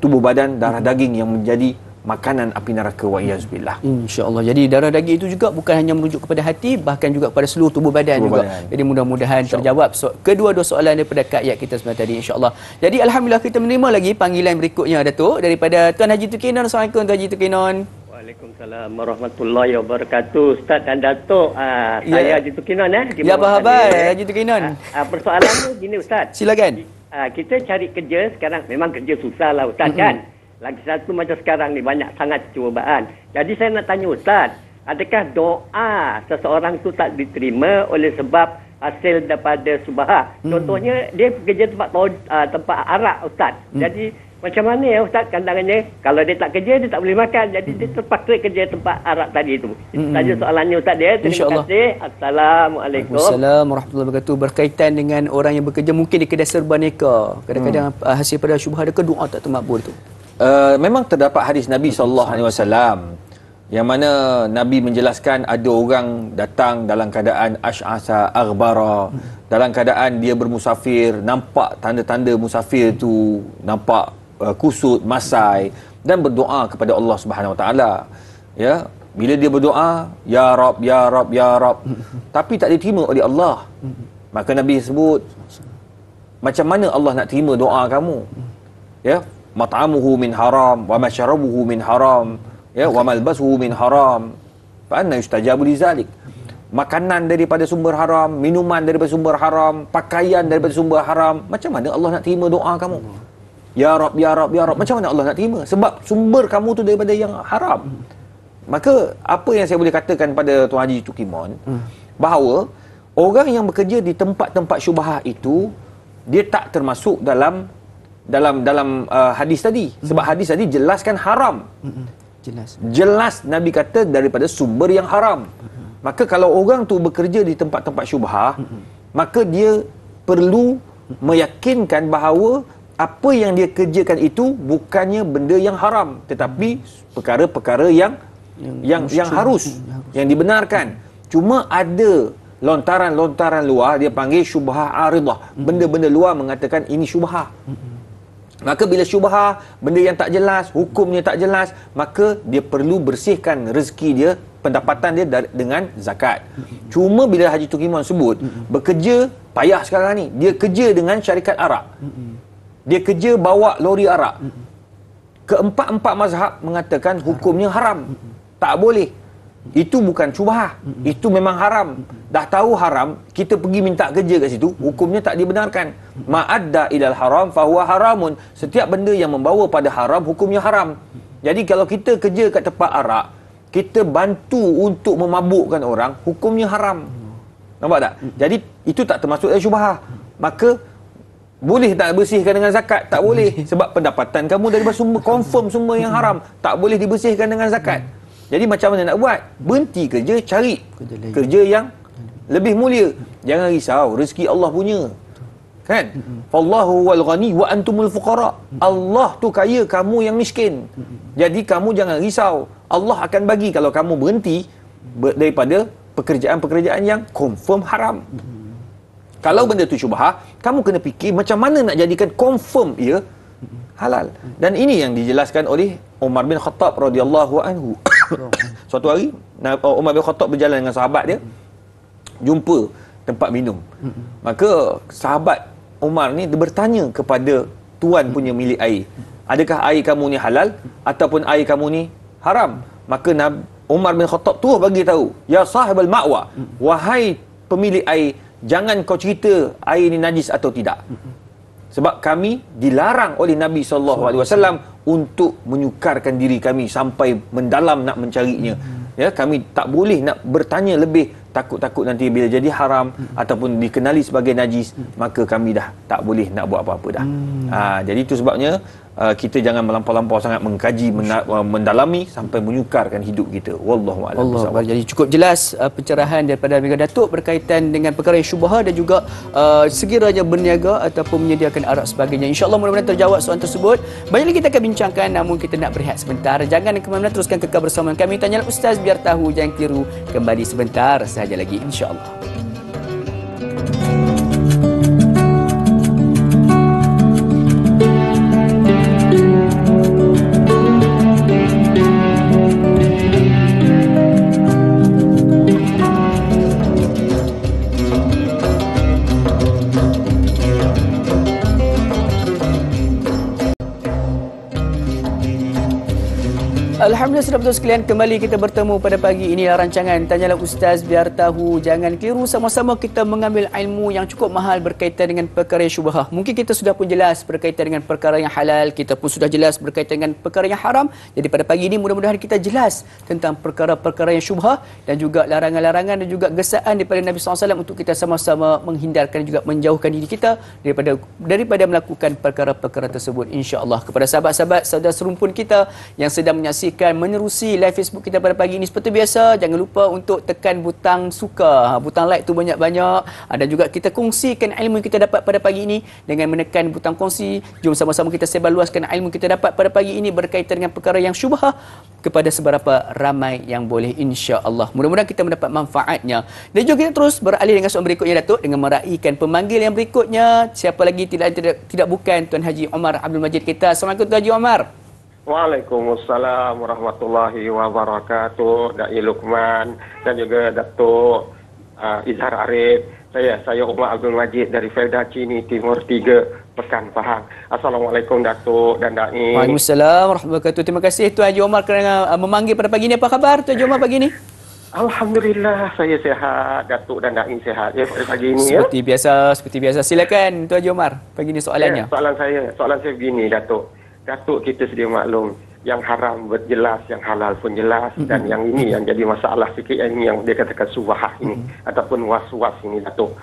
tubuh badan, darah daging yang menjadi makanan api neraka, wa iyazbillah. InsyaAllah. Jadi darah daging itu juga bukan hanya merujuk kepada hati, bahkan juga kepada seluruh tubuh badan juga. Jadi mudah-mudahan terjawab kedua-dua soalan daripada Kak Ayat kita sebentar tadi, insyaAllah. Jadi alhamdulillah kita menerima lagi panggilan berikutnya, Datuk, daripada Tuan Haji Tukinon. Assalamualaikum Tuan Haji Tukinon. Waalaikumsalam warahmatullahi wabarakatuh. Ustaz dan Datuk, saya Haji Tukinon. Ya, apa khabar Haji Tukinon? Persoalannya gini Ustaz. Silakan. Kita cari kerja sekarang memang kerja susah lah Ustaz kan. Lagi satu macam sekarang ni banyak sangat cubaan. Jadi saya nak tanya Ustaz, adakah doa seseorang tu tak diterima oleh sebab hasil daripada subahah? Contohnya dia kerja tempat arak Ustaz. Jadi macam mana ya Ustaz kandangannya? Kalau dia tak kerja, dia tak boleh makan. Jadi dia terpaksa kerja tempat arak tadi itu. Itu saja soalannya Ustaz dia. Terima kasih. Assalamualaikum. Waalaikumsalam warahmatullahi wabarakatuh. Berkaitan dengan orang yang bekerja mungkin di kedai serba neka. Kadang-kadang hasil pada syubhah dekat doa tak termakbul tu. Memang terdapat hadis Nabi SAW yang mana Nabi menjelaskan ada orang datang dalam keadaan asy'asa aghbara, dalam keadaan dia bermusafir, nampak tanda-tanda musafir tu, nampak kusut, masai, dan berdoa kepada Allah Subhanahu Wa Taala. Ya, bila dia berdoa, ya Rab, ya Rab, ya Rab, tapi tak diterima oleh Allah. Maka Nabi sebut, macam mana Allah nak terima doa kamu? Ya, mat'amuhu min haram wa masyarabuhu min haram, ya, wa malbasuhu min haram, fa anna yustajabu lizalik. Makanan daripada sumber haram, minuman daripada sumber haram, pakaian daripada sumber haram, macam mana Allah nak terima doa kamu? Ya Rab, ya Rab, ya Rab, macam mana Allah nak terima? Sebab sumber kamu tu daripada yang haram. Maka apa yang saya boleh katakan pada Tuan Haji Tukimon, bahawa orang yang bekerja di tempat-tempat syubhah itu, dia tak termasuk dalam hadis tadi. Sebab hadis tadi jelaskan haram. Jelas Nabi kata daripada sumber yang haram. Maka kalau orang tu bekerja di tempat-tempat syubhah, maka dia perlu meyakinkan bahawa apa yang dia kerjakan itu bukannya benda yang haram, tetapi perkara-perkara yang harus, yang dibenarkan. Cuma ada lontaran-lontaran luar, dia panggil syubhah aridah. Benda-benda luar mengatakan ini syubhah. Maka bila syubhah, benda yang tak jelas, hukumnya tak jelas, maka dia perlu bersihkan rezeki dia, pendapatan dia dengan zakat. Cuma bila Haji Tukimon sebut, bekerja, payah sekarang ni, dia kerja dengan syarikat arak. Dia kerja bawa lori arak. Keempat-empat mazhab mengatakan hukumnya haram. Tak boleh. Itu bukan syubhah, itu memang haram. Dah tahu haram, kita pergi minta kerja kat situ, hukumnya tak dibenarkan. Ma'adda ilal haram fahuwa haramun. Setiap benda yang membawa pada haram, hukumnya haram. Jadi kalau kita kerja kat tempat arak, kita bantu untuk memabukkan orang, hukumnya haram. Nampak tak? Jadi itu tak termasuk dalam syubhah. Maka boleh tak bersihkan dengan zakat? Tak boleh. Sebab pendapatan kamu daripada sumber, confirm sumber yang haram, tak boleh dibersihkan dengan zakat. Jadi macam mana nak buat? Berhenti kerja, cari kerja yang lebih mulia. Jangan risau, rezeki Allah punya. Kan? Fallahu wal ghani wa antumul fuqara. Allah tu kaya, kamu yang miskin. Jadi kamu jangan risau. Allah akan bagi kalau kamu berhenti daripada pekerjaan-pekerjaan yang confirm haram. Kalau benda tu syubhah, kamu kena fikir macam mana nak jadikan confirm ia halal. Dan ini yang dijelaskan oleh Umar bin Khattab radhiyallahu anhu. Suatu hari Umar bin Khattab berjalan dengan sahabat dia, jumpa tempat minum. Maka sahabat Umar ni dia bertanya kepada tuan punya milik air, adakah air kamu ni halal ataupun air kamu ni haram? Maka Umar bin Khattab terus bagi tahu, ya sahibal ma'wa, wahai pemilik air, jangan kau cerita air ini najis atau tidak. Sebab kami dilarang oleh Nabi SAW untuk menyukarkan diri kami sampai mendalam nak mencarinya. Ya, kami tak boleh nak bertanya lebih, takut-takut nanti bila jadi haram ataupun dikenali sebagai najis, maka kami dah tak boleh nak buat apa-apa dah. Jadi itu sebabnya kita jangan melampau-lampau sangat mengkaji, mendalami sampai menyukarkan hidup kita. Wallahu a'lam. Jadi cukup jelas pencerahan daripada Amiga Datuk berkaitan dengan perkara yang syubhah dan juga sekiranya berniaga ataupun menyediakan arak sebagainya. InsyaAllah mudah-mudahan terjawab soalan tersebut. Banyak lagi kita akan bincangkan, namun kita nak berehat sebentar. Jangan ke mana-mana, teruskan kekal bersama kami. Tanyalah Ustaz biar tahu, jangan keliru. Kembali sebentar sahaja lagi, insya-Allah. Alhamdulillah, saudara betul sekalian, kembali kita bertemu pada pagi ini dalam rancangan Tanyalah Ustaz biar tahu, jangan keliru. Sama-sama kita mengambil ilmu yang cukup mahal berkaitan dengan perkara yang syubhah. Mungkin kita sudah pun jelas berkaitan dengan perkara yang halal, kita pun sudah jelas berkaitan dengan perkara yang haram. Jadi pada pagi ini mudah-mudahan kita jelas tentang perkara-perkara yang syubhah dan juga larangan-larangan dan juga gesaan daripada Nabi SAW untuk kita sama-sama menghindarkan juga menjauhkan diri kita daripada melakukan perkara-perkara tersebut, insya-Allah. Kepada sahabat-sahabat, saudara serumpun kita yang sedang menyaksikan menerusi live Facebook kita pada pagi ini, seperti biasa jangan lupa untuk tekan butang suka, butang like tu banyak-banyak, dan juga kita kongsikan ilmu yang kita dapat pada pagi ini dengan menekan butang kongsi. Jom sama-sama kita sebarluaskan ilmu yang kita dapat pada pagi ini berkaitan dengan perkara yang syubhah kepada seberapa ramai yang boleh, insya-Allah. Mudah-mudahan kita mendapat manfaatnya. Dan jom kita terus beralih dengan soalan berikutnya, Datuk, dengan meraihkan pemanggil yang berikutnya. Siapa lagi tidak bukan Tuan Haji Omar Abdul Majid kita. Assalamualaikum Tuan Haji Omar. Waalaikumsalam warahmatullahi wabarakatuh. Da'i Luqman dan juga Datuk Izhar Arif. Saya Umar Abdul Majid dari Felda Cini Timur 3, Pekan Pahang. Assalamualaikum Datuk dan Da'i. Waalaikumsalam warahmatullahi wabarakatuh. Terima kasih Tuan Haji Omar kerana memanggil pada pagi ini. Apa khabar Tuan Haji Omar pagi ini? Alhamdulillah, saya sihat. Datuk dan Da'i sihat ya pada pagi ini. Seperti biasa. Silakan Tuan Haji Omar pagi ini soalannya. Ya, soalan saya begini, Datuk. Datuk, kita sedia maklum yang haram jelas, yang halal pun jelas, dan yang ini yang jadi masalah sikit, yang ini yang dia katakan subhah ini ataupun was-was ini, Datuk.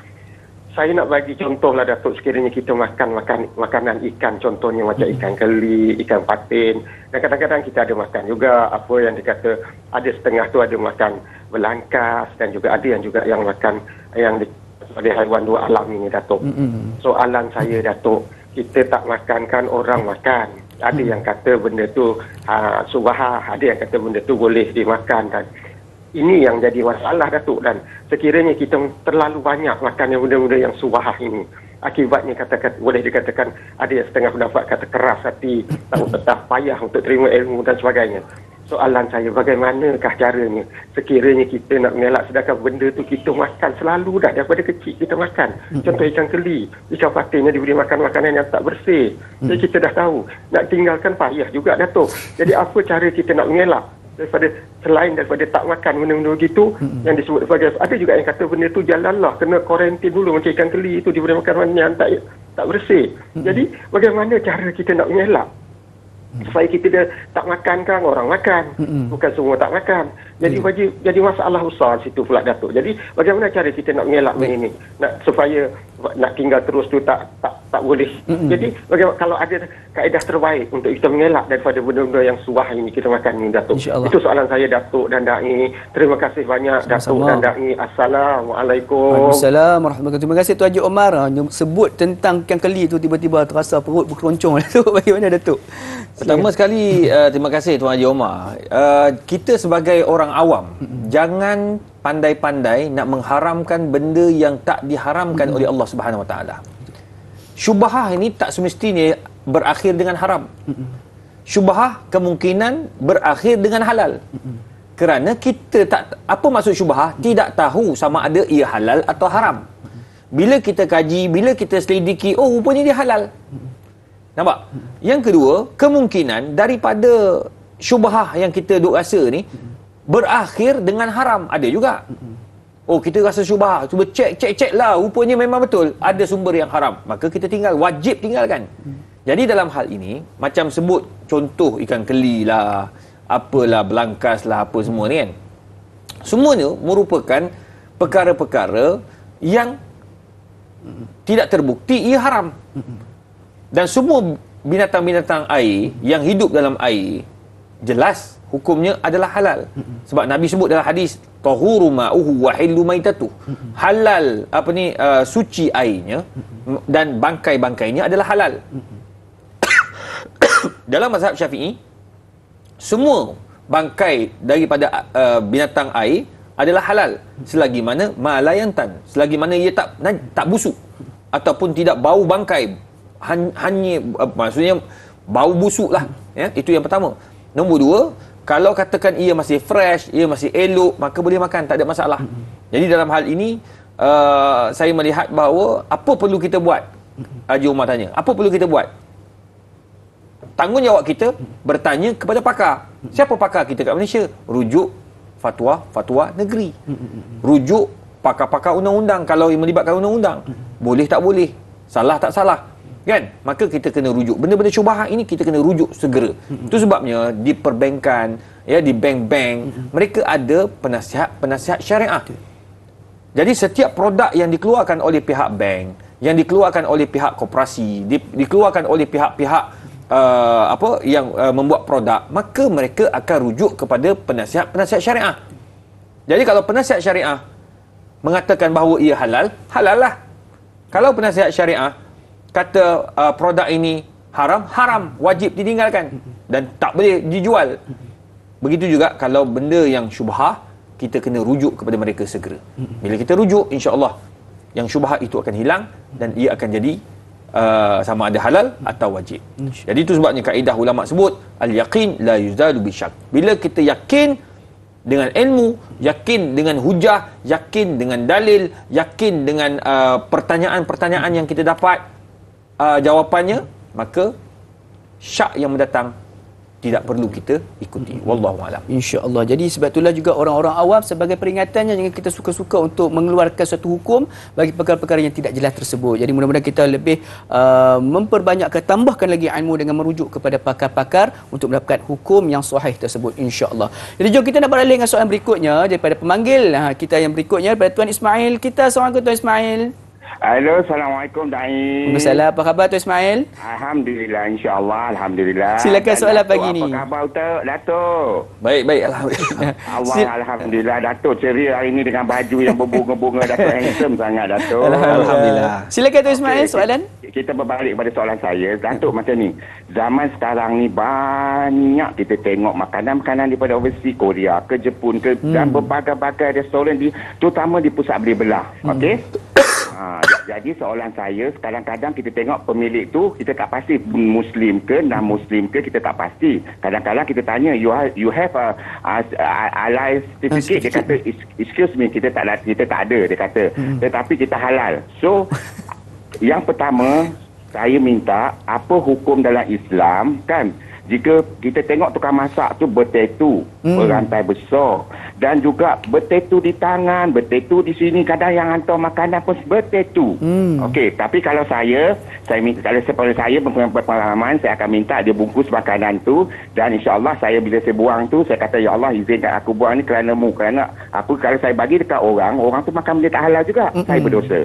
Saya nak bagi contoh lah, Datuk, sekiranya kita makan makanan ikan, contohnya macam ikan keli, ikan patin, dan kadang-kadang kita ada makan juga apa yang dikata, ada setengah tu ada makan belangkas, dan juga ada yang makan yang sebagai haiwan dua alam ini, Datuk. Soalan saya, Datuk, kita tak makan kan orang makan. Ada yang kata benda tu subhah, ada yang kata benda tu boleh dimakan, dan ini yang jadi masalah, Datuk. Dan sekiranya kita terlalu banyak makan yang benda-benda yang subhah ini, akibatnya boleh dikatakan ada yang setengah pendapat kata keras hati, tak payah untuk terima ilmu dan sebagainya. Soalan saya, bagaimanakah caranya sekiranya kita nak mengelak, sedangkan benda tu kita makan selalu dah daripada kecil kita makan. Contoh ikan keli, ikan patin yang diberi makan makanan yang tak bersih. Jadi kita dah tahu, nak tinggalkan payah juga, Datuk. Jadi apa cara kita nak mengelak selain daripada tak makan benda-benda begitu yang disebut sebagai, ada juga yang kata benda tu jalanlah, kena kuarantin dulu, macam ikan keli itu diberi makan yang tak bersih. Jadi bagaimana cara kita nak mengelak supaya kita dah tak makan kan orang makan, bukan semua tak makan. Jadi jadi masalah besar situ pula, Datuk. Jadi bagaimana cara kita nak mengelak ini, supaya nak tinggal terus tu tak boleh. Jadi bagaimana kalau ada kaedah terbaik untuk kita mengelak daripada benda-benda yang subhah ini kita makan ni, Datuk. Itu soalan saya, Datuk dan Da'i. Terima kasih banyak, Datuk dan Da'i. Assalamualaikum. Waalaikumsalam warahmatullahi wabarakatuh. Terima kasih Tuan Haji Omar. Sebut tentang ikan keli tu tiba-tiba terasa perut berkeroncong, Datuk. Bagaimana, Datuk? Pertama sekali, terima kasih Tuan Haji Omar. Kita sebagai orang awam, jangan pandai-pandai nak mengharamkan benda yang tak diharamkan oleh Allah Subhanahu Wa Taala. Syubhah ini tak semestinya berakhir dengan haram. Syubhah kemungkinan berakhir dengan halal. Kerana kita tak, apa maksud syubhah? Tidak tahu sama ada ia halal atau haram. Bila kita kaji, bila kita selidiki, oh rupanya dia halal. Nampak? Yang kedua, kemungkinan daripada syubhah yang kita duk rasa ni, berakhir dengan haram. Ada juga. Oh, kita rasa syubhah, cuba cek lah, rupanya memang betul ada sumber yang haram, maka kita wajib tinggalkan. Jadi dalam hal ini, macam sebut contoh ikan keli lah, apalah, belangkas lah, apa semua ni kan, semuanya merupakan perkara-perkara yang tidak terbukti ia haram. Dan semua binatang-binatang air yang hidup dalam air, jelas hukumnya adalah halal. Sebab Nabi sebut dalam hadis, tahuru ma'uhu wa hillu maitatuh. Halal suci airnya dan bangkai-bangkainya adalah halal. Dalam mazhab Syafi'i, semua bangkai daripada binatang air adalah halal selagi mana malayantan, selagi mana ia tak busuk ataupun tidak bau bangkai, hanya maksudnya bau busuk lah ya. Itu yang pertama. Nombor dua, kalau katakan ia masih fresh, ia masih elok, maka boleh makan, tak ada masalah. Jadi dalam hal ini saya melihat bahawa apa perlu kita buat? Haji Umar tanya, apa perlu kita buat? Tanggungjawab kita bertanya kepada pakar. Siapa pakar kita kat Malaysia? Rujuk fatwa negeri. Rujuk pakar-pakar undang-undang kalau melibatkan undang-undang. Boleh tak boleh? Salah tak salah? Kan? Maka kita kena rujuk. Benda-benda syubhat ini kita kena rujuk segera. Itu sebabnya di perbankan, ya, di bank-bank, mereka ada penasihat syariah. Jadi setiap produk yang dikeluarkan oleh pihak bank, yang dikeluarkan oleh pihak koperasi, dikeluarkan oleh pihak-pihak yang membuat produk, maka mereka akan rujuk kepada penasihat syariah. Jadi kalau penasihat syariah mengatakan bahawa ia halal, halal lah. Kalau penasihat syariah kata produk ini haram, wajib ditinggalkan dan tak boleh dijual. Begitu juga kalau benda yang syubhah, kita kena rujuk kepada mereka segera. Bila kita rujuk, insya-Allah yang syubhat itu akan hilang dan ia akan jadi sama ada halal atau wajib. Jadi itu sebabnya kaedah ulama sebut al-yaqin la yuzalu bisyak. Bila kita yakin dengan ilmu, yakin dengan hujah, yakin dengan dalil, yakin dengan pertanyaan-pertanyaan yang kita dapat jawapannya, maka syak yang mendatang tidak perlu kita ikuti. Wallahu a'lam. Insya-Allah. Jadi sebab itulah juga orang-orang awam sebagai peringatannya, jangan kita suka-suka untuk mengeluarkan satu hukum bagi perkara-perkara yang tidak jelas tersebut. Jadi mudah-mudahan kita lebih memperbanyakkan, tambahkan lagi ilmu dengan merujuk kepada pakar-pakar untuk mendapatkan hukum yang sahih tersebut, insya-Allah. Jadi jom kita nak beralih dengan soalan berikutnya daripada pemanggil kita yang berikutnya, daripada Tuan Ismail. Assalamualaikum Tuan Ismail. Halo, Assalamualaikum Daim. Waalaikumsalam. Apa khabar Tuan Ismail? Alhamdulillah, insya-Allah, alhamdulillah. Silakan soalan pagi ni. Apa khabar Datuk? Baik, alhamdulillah. Alhamdulillah, Datuk ceria hari ni dengan baju yang berbunga-bunga. Datuk handsome sangat, Datuk. Alhamdulillah. Silakan Tuan Ismail, soalan. Kita berbalik pada soalan saya. Datuk, macam ni. Zaman sekarang ni banyak kita tengok makanan-makanan daripada overseas, Korea ke Jepun ke dan berbagai-bagai restoran terutama di pusat beli belah. Okey? Jadi soalan saya, kadang-kadang kita tengok pemilik tu kita tak pasti Muslim ke non-Muslim ke, kita tak pasti. Kadang-kadang kita tanya, you have a halal certificate, dia kata excuse me, kita tak ada, dia kata, tetapi kita halal. So yang pertama saya minta apa hukum dalam Islam kan, jika kita tengok tukang masak tu bertatu, berantai besar, dan juga bertatu di tangan, bertatu di sini, kadang yang hantar makanan pun bertatu. Okey, tapi kalau saya minta, kalau seperti saya berpengalaman, saya akan minta dia bungkus makanan tu, dan insya-Allah saya bila saya buang tu, saya kata ya Allah izinkan aku buang ni kerana-mu, kerana apa, kalau saya bagi dekat orang tu makan benda tak halal juga, saya berdosa.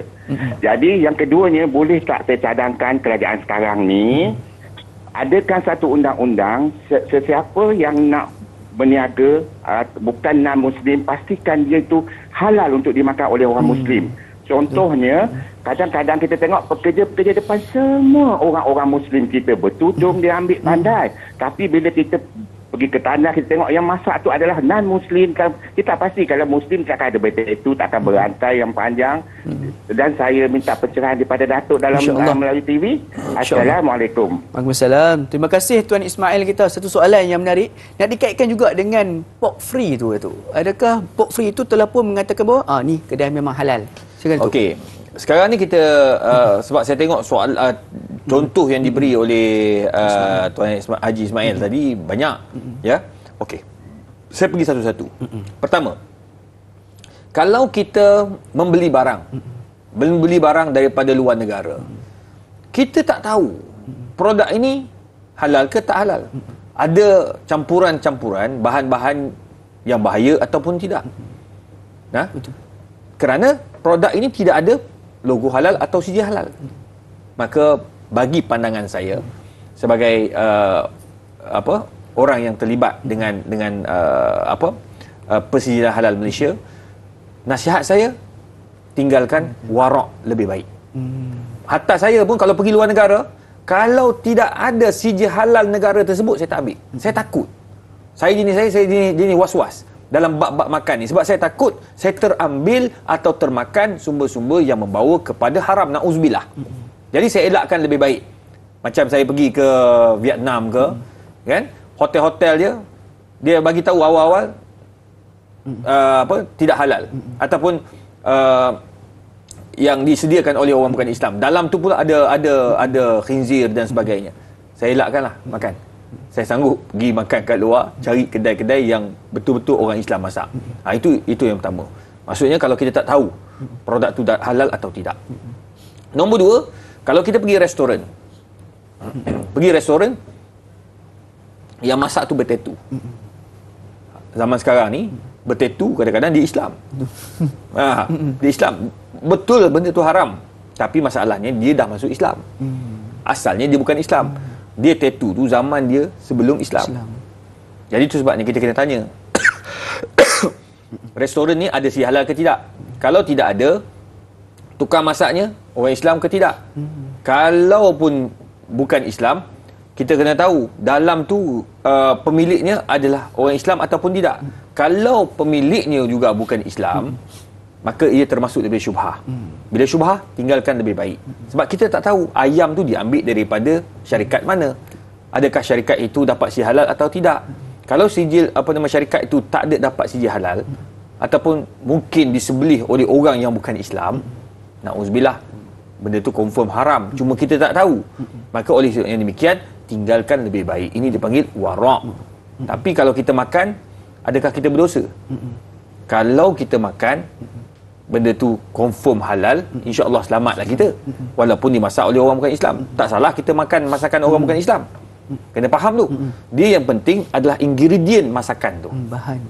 Jadi yang keduanya, boleh tak saya cadangkan kerajaan sekarang ni adakan satu undang-undang, sesiapa yang nak berniaga bukan non-Muslim, pastikan dia itu halal untuk dimakan oleh orang Muslim. Contohnya, kadang-kadang kita tengok pekerja-pekerja depan semua orang-orang Muslim kita bertudung, dia ambil pandai. Tapi bila kita pergi ke tanah, kita tengok yang masak tu adalah non-Muslim. Kita pasti kalau Muslim takkan ada bertatu, takkan berantai yang panjang. Dan saya minta pencerahan daripada Datuk dalam melalui TV. Assalamualaikum. Waalaikumsalam. Terima kasih Tuan Ismail kita. Satu soalan yang menarik, nak dikaitkan juga dengan pork free tu. Adakah pork free itu telah pun mengatakan bahawa ni kedai memang halal? Okey. Sekarang ni kita sebab saya tengok soal contoh yang diberi oleh Tuan Haji Ismail tadi banyak, ya. Okey. saya pergi satu-satu. Pertama, kalau kita membeli barang daripada luar negara, kita tak tahu produk ini halal ke tak halal. Ada campuran-campuran bahan-bahan yang bahaya ataupun tidak. Nah, kerana produk ini tidak ada logo halal atau sijil halal. Maka bagi pandangan saya sebagai orang yang terlibat dengan persijil halal Malaysia, nasihat saya, tinggalkan warak lebih baik. Hatta saya pun kalau pergi luar negara, kalau tidak ada sijil halal negara tersebut, saya tak ambil. Saya takut. Saya jenis was-was dalam bab-bab makan ni. Sebab saya takut saya terambil atau termakan sumber-sumber yang membawa kepada haram. Na'uzubillah. Jadi saya elakkan lebih baik. Macam saya pergi ke Vietnam ke, kan? Hotel-hotel dia bagi tahu awal-awal tidak halal ataupun yang disediakan oleh orang bukan Islam. Dalam tu pula ada khinzir dan sebagainya. Saya elakkanlah makan. Saya sanggup pergi makan kat luar, cari kedai-kedai yang betul-betul orang Islam masak. Itu yang pertama. Maksudnya kalau kita tak tahu produk tu halal atau tidak. Nombor dua, kalau kita pergi restoran. Pergi restoran yang masak tu bertatu. Zaman sekarang ni bertatu kadang-kadang di Islam. Di Islam betul benda tu haram, tapi masalahnya dia dah masuk Islam. Asalnya dia bukan Islam. Dia tattoo tu zaman dia sebelum Islam. Jadi tu sebabnya kita kena tanya restoran ni ada sijil halal ke tidak. Kalau tidak ada, tukang masaknya orang Islam ke tidak. Kalau pun bukan Islam, kita kena tahu dalam tu pemiliknya adalah orang Islam ataupun tidak. Kalau pemiliknya juga bukan Islam, maka ia termasuk daripada syubhah. Bila syubhah, tinggalkan lebih baik. Sebab kita tak tahu ayam tu diambil daripada syarikat mana. Adakah syarikat itu dapat sijil halal atau tidak. Kalau sijil syarikat itu tak ada dapat sijil halal ataupun mungkin disembelih oleh orang yang bukan Islam, na'uzubillah, benda tu confirm haram, cuma kita tak tahu. Maka oleh sebab yang demikian, tinggalkan lebih baik. Ini dipanggil warak. Tapi kalau kita makan, adakah kita berdosa? Kalau kita makan benda tu confirm halal, insya-Allah selamatlah kita. Walaupun dimasak oleh orang bukan Islam. Tak salah kita makan masakan orang bukan Islam. Kena faham tu. Dia yang penting adalah ingredient masakan tu.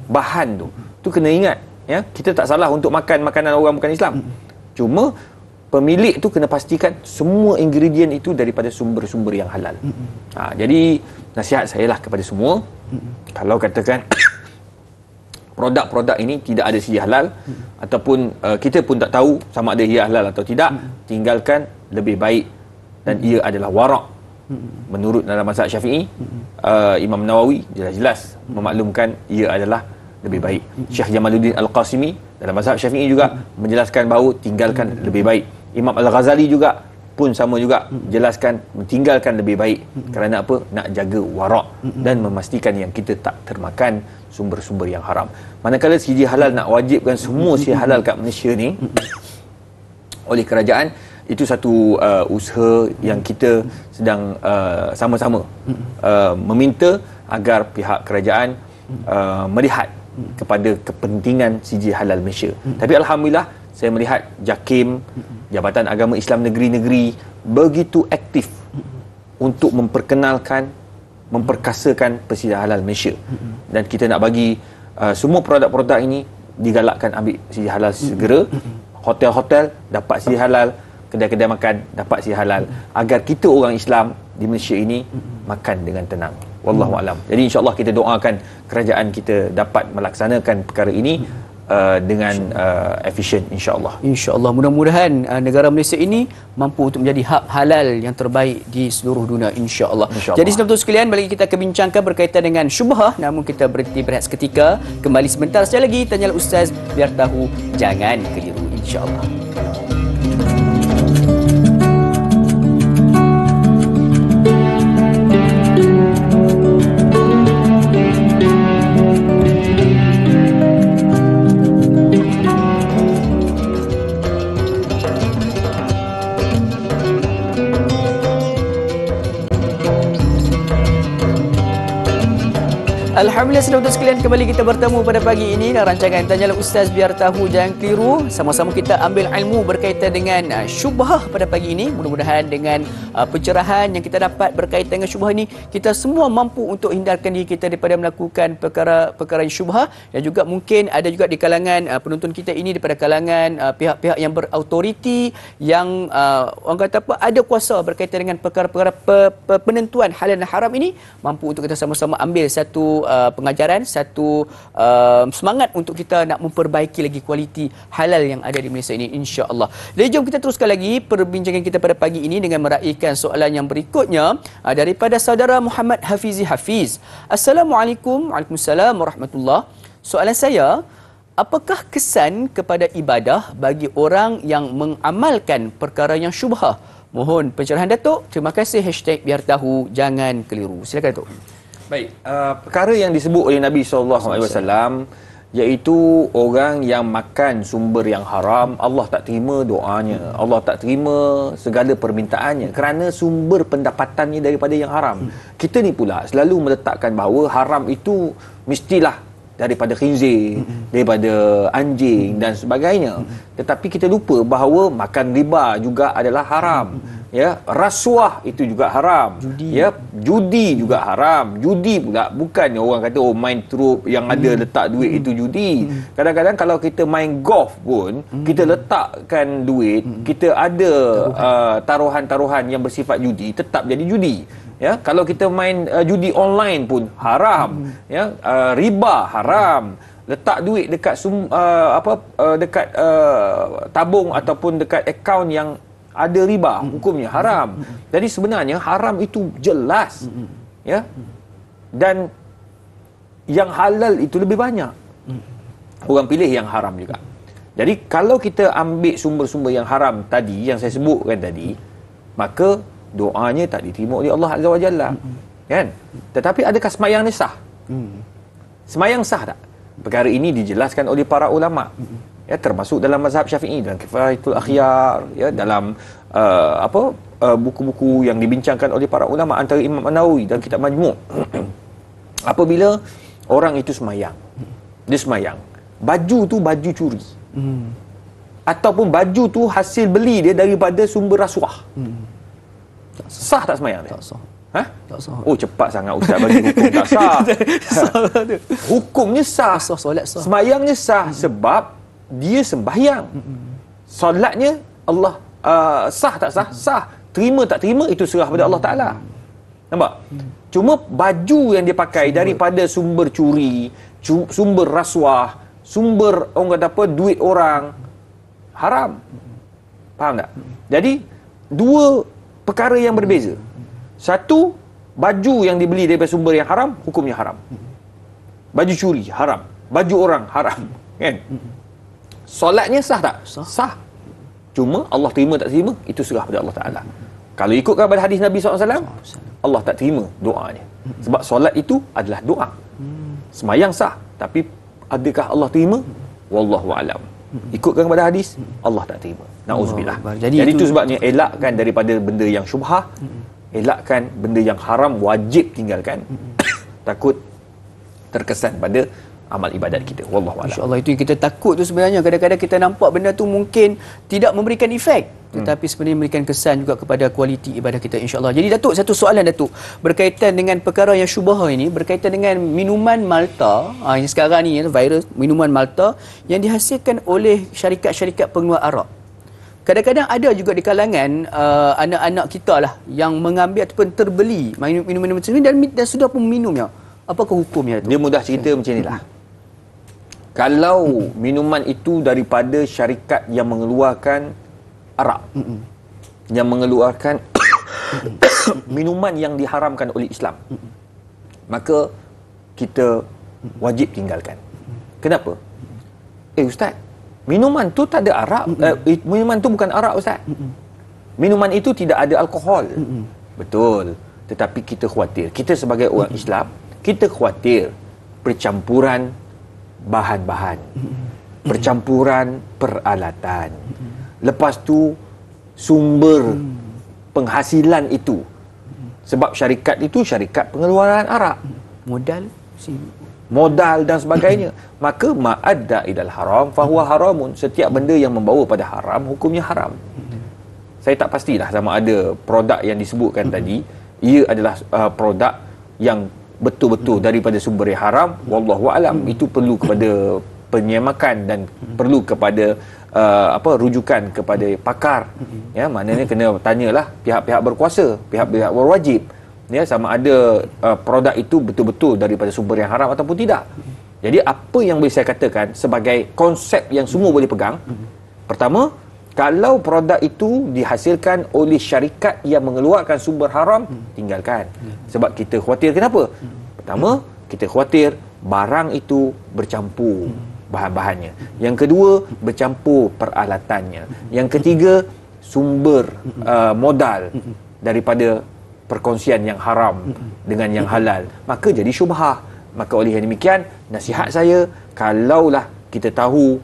Bahan tu. Tu kena ingat, ya. Kita tak salah untuk makan makanan orang bukan Islam. Cuma pemilik tu kena pastikan semua ingredient itu daripada sumber-sumber yang halal. Jadi nasihat saya lah kepada semua, kalau katakan produk-produk ini tidak ada sijil halal ataupun kita pun tak tahu sama ada ia halal atau tidak, tinggalkan lebih baik, dan ia adalah warak. Menurut dalam mazhab Syafi'i, Imam Nawawi jelas-jelas memaklumkan ia adalah lebih baik. Syekh Jamaluddin Al-Qasimi dalam mazhab Syafi'i juga menjelaskan bahawa tinggalkan lebih baik. Imam Al-Ghazali juga pun sama juga jelaskan tinggalkan lebih baik. Kerana apa? Nak jaga warak dan memastikan yang kita tak termakan sumber-sumber yang haram. Manakala sijil halal nak wajibkan semua sijil halal kat Malaysia ni oleh kerajaan, itu satu usaha yang kita sedang sama-sama meminta agar pihak kerajaan melihat kepada kepentingan sijil halal Malaysia. Tapi alhamdulillah saya melihat JAKIM, Jabatan Agama Islam Negeri-Negeri, begitu aktif untuk memperkenalkan, memperkasakan persijil halal Malaysia. Dan kita nak bagi semua produk-produk ini digalakkan ambil sijil halal segera. Hotel-hotel dapat sijil halal, kedai-kedai makan dapat sijil halal, agar kita orang Islam di Malaysia ini makan dengan tenang. Wallahualam. Jadi insya-Allah kita doakan kerajaan kita dapat melaksanakan perkara ini dengan efisien, insya-Allah. Insya-Allah, mudah-mudahan negara Malaysia ini mampu untuk menjadi hub halal yang terbaik di seluruh dunia, insya-Allah. Jadi saudara sekalian, balik kita akan bincangkan berkaitan dengan syubhah, namun kita berhenti berehat seketika. Kembali sebentar saja lagi, tanyalah Ustaz, biar tahu jangan keliru, insya-Allah. Alhamdulillah, saudara sekalian, kembali kita bertemu pada pagi ini dalam rancangan Tanyalah Ustaz Biar Tahu Jangan Keliru. Sama-sama kita ambil ilmu berkaitan dengan syubhah pada pagi ini. Mudah-mudahan dengan pencerahan yang kita dapat berkaitan dengan syubhah ini, kita semua mampu untuk hindarkan diri kita daripada melakukan perkara-perkara yang syubhah. Dan juga mungkin ada juga di kalangan penonton kita ini, daripada kalangan pihak-pihak yang berautoriti, yang orang kata apa, ada kuasa berkaitan dengan perkara-perkara penentuan halal dan haram ini, mampu untuk kita sama-sama ambil satu pengajaran, satu semangat untuk kita nak memperbaiki lagi kualiti halal yang ada di Malaysia ini, insya-Allah. Jadi jom kita teruskan lagi perbincangan kita pada pagi ini dengan meraihkan soalan yang berikutnya daripada saudara Muhammad Hafizi Hafiz. Assalamualaikum. Waalaikumsalam warahmatullahi. Soalan saya, apakah kesan kepada ibadah bagi orang yang mengamalkan perkara yang syubhah? Mohon pencerahan Datuk. Terima kasih. #Biar Tahu Jangan Keliru. Silakan Datuk. Baik, perkara yang disebut oleh Nabi SAW iaitu orang yang makan sumber yang haram, Allah tak terima doanya, Allah tak terima segala permintaannya kerana sumber pendapatannya daripada yang haram. Kita ni pula selalu meletakkan bahawa haram itu mestilah daripada khinzir, daripada anjing dan sebagainya. Tetapi kita lupa bahawa makan riba juga adalah haram. Ya, rasuah itu juga haram. Judi juga haram. Judi pula bukannya orang kata main trup yang ada letak duit itu judi. Kadang-kadang kalau kita main golf pun, kita letakkan duit, kita ada taruhan-taruhan yang bersifat judi, tetap jadi judi. Ya, kalau kita main judi online pun haram. Ya, riba haram. Letak duit dekat dekat tabung ataupun dekat akaun yang ada riba, hukumnya haram. Jadi sebenarnya haram itu jelas. Ya. Dan yang halal itu lebih banyak. Orang pilih yang haram juga. Jadi kalau kita ambil sumber-sumber yang haram tadi, yang saya sebutkan tadi, maka doanya tak diterima oleh Allah Azza wa Jalla. Kan? Tetapi adakah semayang ni sah? Semayang sah tak? Perkara ini dijelaskan oleh para ulama. Ya, termasuk dalam mazhab Syafi'i, dalam Kifayatul Akhyar, ya, dalam buku-buku yang dibincangkan oleh para ulama, antara Imam An-Nawawi dalam kitab Majmu'. Apabila orang itu semayang, dia semayang, baju tu baju curi, ataupun baju tu hasil beli dia daripada sumber rasuah, sah tak semayang dia? Tak sah. Ha? Tak sah. Oh, cepat sangat Ustaz bagi hukum tak sah. Hukumnya sah. Sah, solat sah. Semayangnya sah sebab dia sembahyang. Solatnya Allah sah tak sah? Sah. Terima tak terima itu serah pada Allah Ta'ala. Nampak? Cuma baju yang dia pakai daripada sumber curi, sumber rasuah, sumber orang kata apa, duit orang, haram. Faham tak? Jadi dua perkara yang berbeza. Satu, baju yang dibeli daripada sumber yang haram, hukumnya haram. Baju curi haram, baju orang haram. Kan? Solatnya sah tak? Sah. Cuma Allah terima tak terima, itu serah pada Allah Ta'ala. Kalau ikutkan pada hadis Nabi SAW, Allah tak terima doanya. Sebab solat itu adalah doa. Semayang sah, tapi adakah Allah terima? Wallahu a'lam. Ikutkan kepada hadis, Allah tak terima. Na'udzubillah. Jadi itu sebabnya elakkan daripada benda yang syubhah, elakkan benda yang haram, wajib tinggalkan. Takut terkesan pada amal ibadat kita. Wallahu a'lam. Insya-Allah, itu yang kita takut tu sebenarnya. Kadang-kadang kita nampak benda tu mungkin tidak memberikan efek, tetapi sebenarnya memberikan kesan juga kepada kualiti ibadah kita, insya-Allah. Jadi Datuk, satu soalan Datuk berkaitan dengan perkara yang syubhah ini, berkaitan dengan minuman Malta, yang sekarang ni virus minuman Malta yang dihasilkan oleh syarikat-syarikat pengeluar arak. Kadang-kadang ada juga di kalangan anak-anak kita lah yang mengambil ataupun terbeli minum-minum macam ni dan sudah pun minumnya. Apakah hukumnya tu? Dia mudah cerita macam inilah. Kalau minuman itu daripada syarikat yang mengeluarkan arak, yang mengeluarkan minuman yang diharamkan oleh Islam, maka kita wajib tinggalkan. Kenapa? Ustaz, minuman tu tak ada arak. Minuman tu bukan arak, Ustaz. Minuman itu tidak ada alkohol. Betul. Tetapi kita khawatir, kita sebagai orang Islam, kita khawatir percampuran bahan-bahan, percampuran peralatan. Lepas tu sumber penghasilan itu. Sebab syarikat itu syarikat pengeluaran arak. Modal modal dan sebagainya, maka ma'adda idal haram fahuwa haramun. Setiap benda yang membawa pada haram, hukumnya haram. Saya tak pastilah sama ada produk yang disebutkan tadi ia adalah produk yang betul-betul daripada sumber yang haram. Wallahu alam. Itu perlu kepada penyemakan dan perlu kepada rujukan kepada pakar. Ya, maknanya kena tanyalah pihak-pihak berkuasa, pihak-pihak berwajib, ya, sama ada produk itu betul-betul daripada sumber yang haram ataupun tidak. Jadi apa yang boleh saya katakan sebagai konsep yang semua boleh pegang, pertama, kalau produk itu dihasilkan oleh syarikat yang mengeluarkan sumber haram, tinggalkan. Sebab kita khawatir kenapa? Pertama, kita khawatir barang itu bercampur bahan-bahannya. Yang kedua, bercampur peralatannya. Yang ketiga, sumber modal daripada perkongsian yang haram dengan yang halal, maka jadi syubhah. Maka oleh yang demikian, nasihat saya, kalaulah kita tahu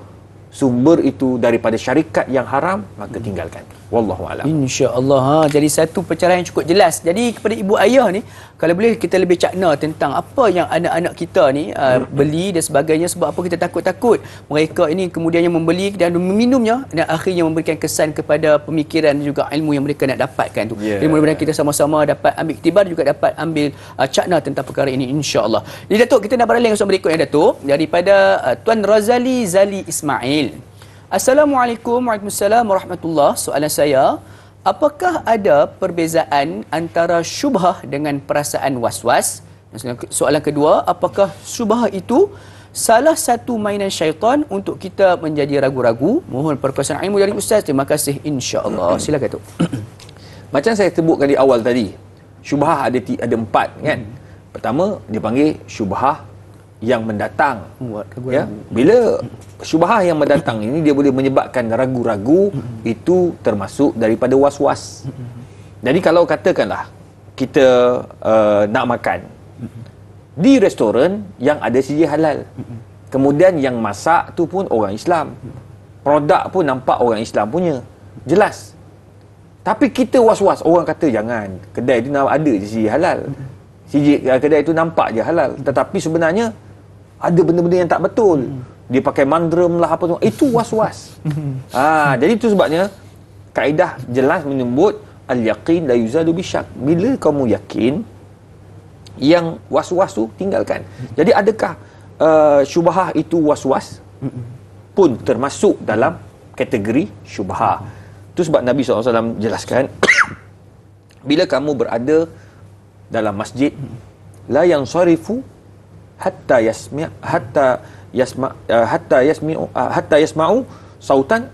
sumber itu daripada syarikat yang haram, maka tinggalkan. Wallahu a'lam. Insya-Allah. Jadi satu pencerahan yang cukup jelas. Jadi kepada ibu ayah ni, kalau boleh kita lebih cakna tentang apa yang anak-anak kita ni beli dan sebagainya. Sebab apa kita takut-takut mereka ini kemudiannya membeli dan meminumnya dan akhirnya memberikan kesan kepada pemikiran dan juga ilmu yang mereka nak dapatkan tu. Jadi mudah-mudahan kita sama-sama dapat ambil iktibar, juga dapat ambil cakna tentang perkara ini, insya-Allah. Jadi Datuk, kita nak beralih ke soalan berikutnya, Datuk, daripada Tuan Razali Zali Ismail. Assalamualaikum Waalaikumsalam warahmatullahi. Soalan saya, apakah ada perbezaan antara syubhah dengan perasaan was-was? Soalan kedua, apakah syubhah itu salah satu mainan syaitan untuk kita menjadi ragu-ragu? Mohon perkongsian ilmu dari Ustaz. Terima kasih, insya-Allah. Silakan tu. Macam saya sebutkan di awal tadi, syubhah ada 4 kan. Pertama, dipanggil syubhah yang mendatang. Ya, bila syubhah yang mendatang ini dia boleh menyebabkan ragu-ragu, itu termasuk daripada was-was. Jadi kalau katakanlah kita nak makan di restoran yang ada sijil halal, kemudian yang masak tu pun orang Islam, produk pun nampak orang Islam punya, jelas. Tapi kita was-was, orang kata jangan, kedai tu ada je sijil halal, sijil kedai tu nampak je halal, tetapi sebenarnya ada benda-benda yang tak betul. Dia pakai mandrum lah apa semua. Itu was-was. Jadi itu sebabnya kaedah jelas menyebut al-yaqin la yuzadu bisyak. Bila kamu yakin, yang was-was tu tinggalkan. Jadi adakah syubhah itu was-was? Pun termasuk dalam kategori syubhah. Itu sebab Nabi SAW jelaskan bila kamu berada dalam masjid, la yansarifu hatta yasma'u sautan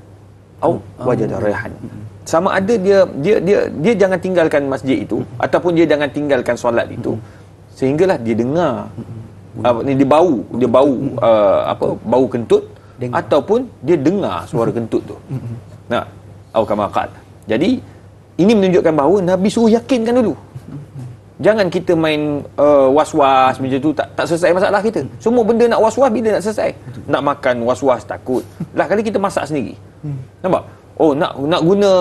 au wajada rihan. Sama ada dia jangan tinggalkan masjid itu ataupun dia jangan tinggalkan solat itu sehinggalah dia dengar dia bau bau kentut ataupun dia dengar suara kentut tu. Nah, au kama qala. Jadi ini menunjukkan bahawa Nabi suruh yakinkan dulu. Jangan kita main was-was macam tu, tak selesai masalah kita. Semua benda nak was-was bila nak selesai. Nak makan was-was takut. Lah kali kita masak sendiri. Nampak? Oh, nak guna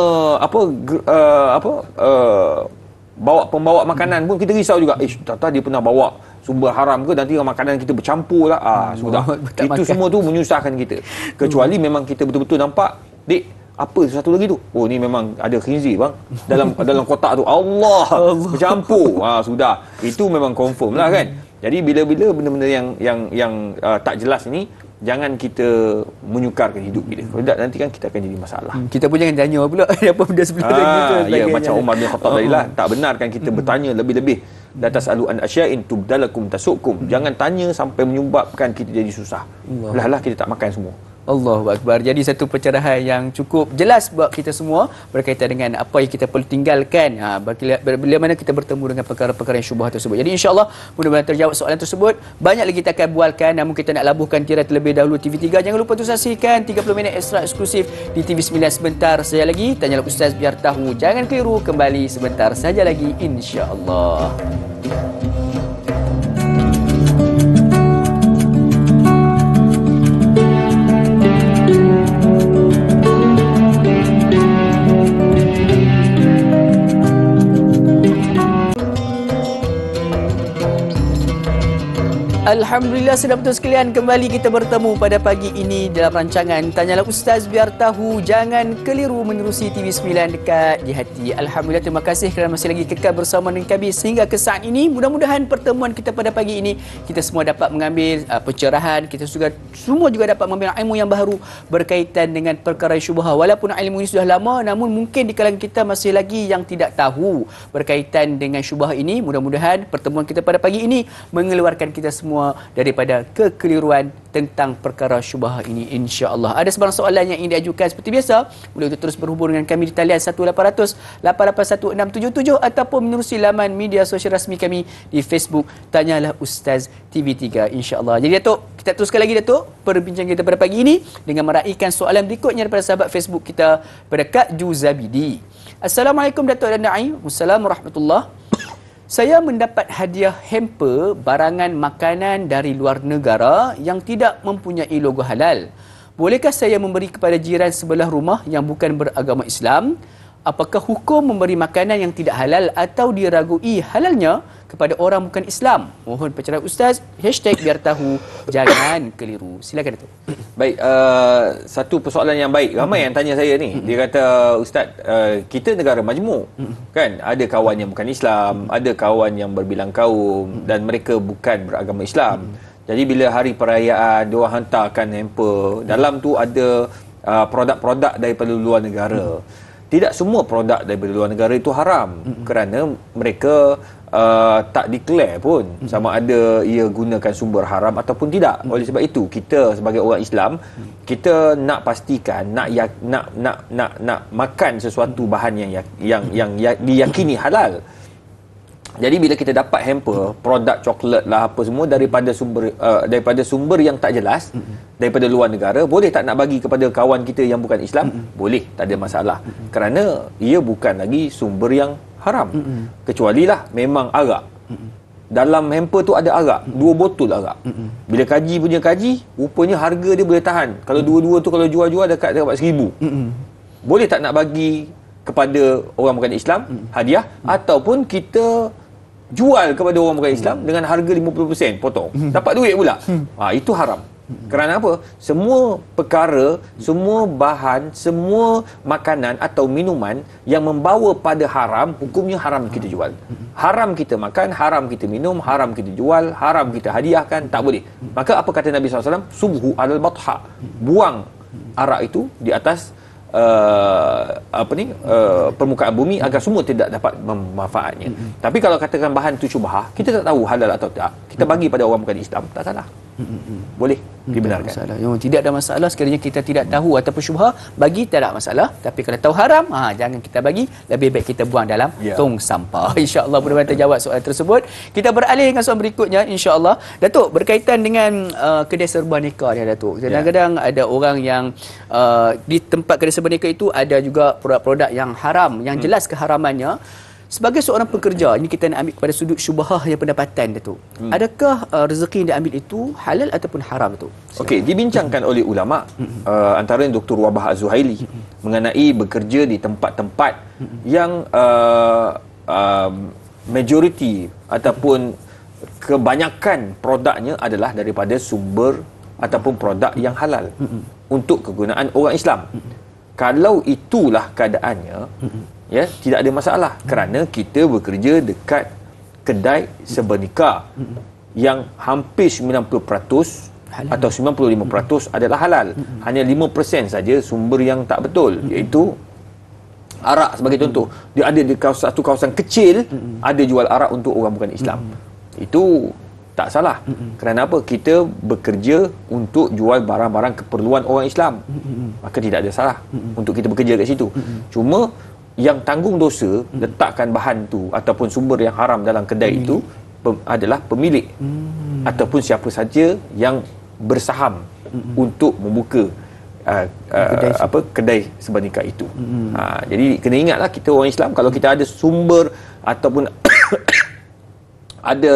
pembawa makanan pun kita risau juga. Tak dia pernah bawa sumber haram ke, nanti makanan kita bercampur lah. Sudah. Itu makan. Semua tu menyusahkan kita. Kecuali memang kita betul-betul nampak, Dik, apa satu lagi tu? Oh, ni memang ada khinzir bang dalam kotak tu. Allah bercampur. Sudah. Itu memang confirm lah kan. Jadi bila-bila benda-benda yang tak jelas ini, jangan kita menyukarkan hidup kita. Kalau tak, nanti kan kita akan jadi masalah. Kita pun jangan tanya pula apa benda sebelah lagi tu. Ya, macam Umar bin Khattab tadi lah. Tak benarkan kita bertanya lebih-lebih. La tasalu an asya'in tubdalakum tasukum. Jangan tanya sampai menyebabkan kita jadi susah. Lah kita tak makan semua. Allahu Akbar. Jadi satu pencerahan yang cukup jelas buat kita semua berkaitan dengan apa yang kita perlu tinggalkan bila mana kita bertemu dengan perkara-perkara yang syubhat tersebut. Jadi insya-Allah mudah-mudahan terjawab soalan tersebut. Banyak lagi kita akan bualkan, namun kita nak labuhkan tirai terlebih dahulu TV3. Jangan lupa untuk saksikan 30 minit ekstra eksklusif di TV9 sebentar saja lagi. Tanyalah Ustaz biar tahu. Jangan keliru, kembali sebentar saja lagi, insya-Allah. Alhamdulillah, sudah betul sekalian, kembali kita bertemu pada pagi ini dalam rancangan Tanyalah Ustaz Biar Tahu. Jangan keliru menerusi TV9 dekat di hati. Alhamdulillah, terima kasih kerana masih lagi kekal bersama dengan kami sehingga ke saat ini. Mudah-mudahan pertemuan kita pada pagi ini kita semua dapat mengambil pencerahan, kita semua juga dapat mengambil ilmu yang baru berkaitan dengan perkara syubhah. Walaupun ilmu ini sudah lama, namun mungkin di kalangan kita masih lagi yang tidak tahu berkaitan dengan syubhah ini. Mudah-mudahan pertemuan kita pada pagi ini mengeluarkan kita semua daripada kekeliruan tentang perkara syubhah ini, insya-Allah. Ada sebarang soalan yang ingin diajukan seperti biasa, boleh untuk terus berhubung dengan kami di talian 1800-881-677 ataupun menerusi laman media sosial rasmi kami di Facebook Tanyalah Ustaz TV3, insya-Allah. Jadi Datuk, kita teruskan lagi Datuk perbincangan kita pada pagi ini dengan meraihkan soalan berikutnya daripada sahabat Facebook kita pada Kak Juzabidi. Assalamualaikum Datuk dan Naim. Wassalamualaikum warahmatullahi. Saya mendapat hadiah hamper barangan makanan dari luar negara yang tidak mempunyai logo halal. Bolehkah saya memberi kepada jiran sebelah rumah yang bukan beragama Islam? Apakah hukum memberi makanan yang tidak halal atau diragui halalnya kepada orang bukan Islam? Mohon pencerahan Ustaz. #biar tahu, jangan keliru. Silakan Datuk. Baik, satu persoalan yang baik. Ramai yang tanya saya ni. Dia kata, Ustaz, kita negara majmuk. Kan? Ada kawan yang bukan Islam, ada kawan yang berbilang kaum dan mereka bukan beragama Islam. Jadi bila hari perayaan, diorang hantarkan hamper. Dalam tu ada produk-produk daripada luar negara. Tidak semua produk daripada luar negara itu haram kerana mereka tak declare pun sama ada ia gunakan sumber haram ataupun tidak. Oleh sebab itu kita sebagai orang Islam, kita nak pastikan nak makan sesuatu bahan yang diyakini halal. Jadi bila kita dapat hamper produk coklat lah apa semua daripada sumber yang tak jelas, daripada luar negara, boleh tak nak bagi kepada kawan kita yang bukan Islam? Boleh, tak ada masalah. Kerana ia bukan lagi sumber yang haram. Kecualilah memang arak. Dalam hamper tu ada arak, 2 botol arak. Bila kaji, rupanya harga dia boleh tahan. Kalau dua-dua tu kalau jual-jual dekat 1,000. Boleh tak nak bagi kepada orang bukan Islam hadiah, ataupun kita jual kepada orang bukan Islam dengan harga 50% potong, dapat duit pula. Itu haram. Kerana apa? Semua perkara, semua bahan, semua makanan atau minuman yang membawa pada haram, hukumnya haram kita jual. Haram kita makan, haram kita minum, haram kita jual, haram kita hadiahkan, tak boleh. Maka apa kata Nabi SAW? Subhu alal batha. Buang arak itu di atas permukaan bumi agar semua tidak dapat memanfaatnya. Tapi kalau katakan bahan itu syubhah, kita tak tahu halal atau tak, kita bagi pada orang bukan Islam, tak salah. Boleh dibenarkan. Tidak ada masalah sekiranya kita tidak tahu ataupun syubhah, bagi tak ada masalah. Tapi kalau tahu haram, jangan kita bagi, lebih baik kita buang dalam tong sampah. InsyaAllah mudah-mudahan terjawab soalan tersebut. Kita beralih dengan soalan berikutnya, insyaAllah. Datuk, berkaitan dengan kedai serba nikah ni Datuk. Kadang-kadang ada orang yang di tempat kedai serba nikah itu ada juga produk-produk yang haram, yang jelas keharamannya. Sebagai seorang pekerja, ini kita nak ambil kepada sudut syubhah yang pendapatan Datuk. Adakah rezeki yang diambil itu halal ataupun haram Datuk? Okey, dibincangkan oleh ulama, antara Dr. Wabah Az-Zuhaili mengenai bekerja di tempat-tempat yang majoriti ataupun kebanyakan produknya adalah daripada sumber ataupun produk yang halal untuk kegunaan orang Islam. Kalau itulah keadaannya, tidak ada masalah, kerana kita bekerja dekat kedai serba nikah yang hampir 90% atau 95% adalah halal. Hanya 5% saja sumber yang tak betul, iaitu arak sebagai contoh. Dia ada di satu kawasan kecil ada jual arak untuk orang bukan Islam. Itu tak salah. Kerana apa? Kita bekerja untuk jual barang-barang keperluan orang Islam. Maka tidak ada salah untuk kita bekerja kat situ. Cuma yang tanggung dosa letakkan bahan tu ataupun sumber yang haram dalam kedai itu adalah pemilik ataupun siapa saja yang bersaham untuk membuka kedai serba nikah itu. Jadi kena ingatlah, kita orang Islam, kalau kita ada sumber ataupun ada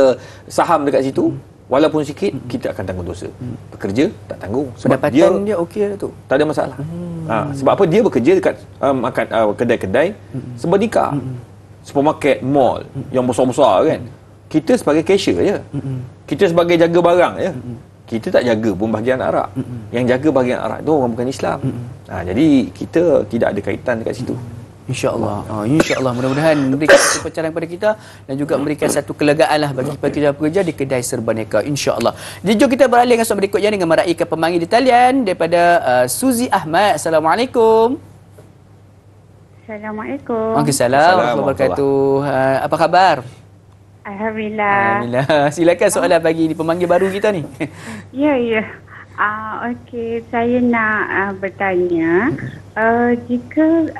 saham dekat situ, walaupun sikit, kita akan tanggung dosa. Pekerja tak tanggung sebab pendapatan dia okey tu, tak ada masalah. Sebab apa? Dia bekerja dekat kedai-kedai serba nikah, supermarket, mall yang besar-besar kan. Kita sebagai cashier je. Kita sebagai jaga barang ya. Kita tak jaga pun bahagian arak. Yang jaga bahagian arak tu orang bukan Islam. Jadi kita tidak ada kaitan dekat situ. InsyaAllah. InsyaAllah mudah-mudahan memberikan satu pencerahan kepada kita dan juga memberikan satu kelegaan lah bagi pekerja-pekerja di kedai serba nikah, insyaAllah. Jadi jom kita beralih dengan soalan berikutnya dengan meraihkan pemanggil di talian daripada Suzy Ahmad. Assalamualaikum. Assalamualaikum. Waalaikumsalam warahmatullahi wabarakatuh. Apa khabar? Alhamdulillah. Alhamdulillah. Silakan soalan pagi ni, pemanggil baru kita ni. Ya. Okey, saya nak bertanya, jika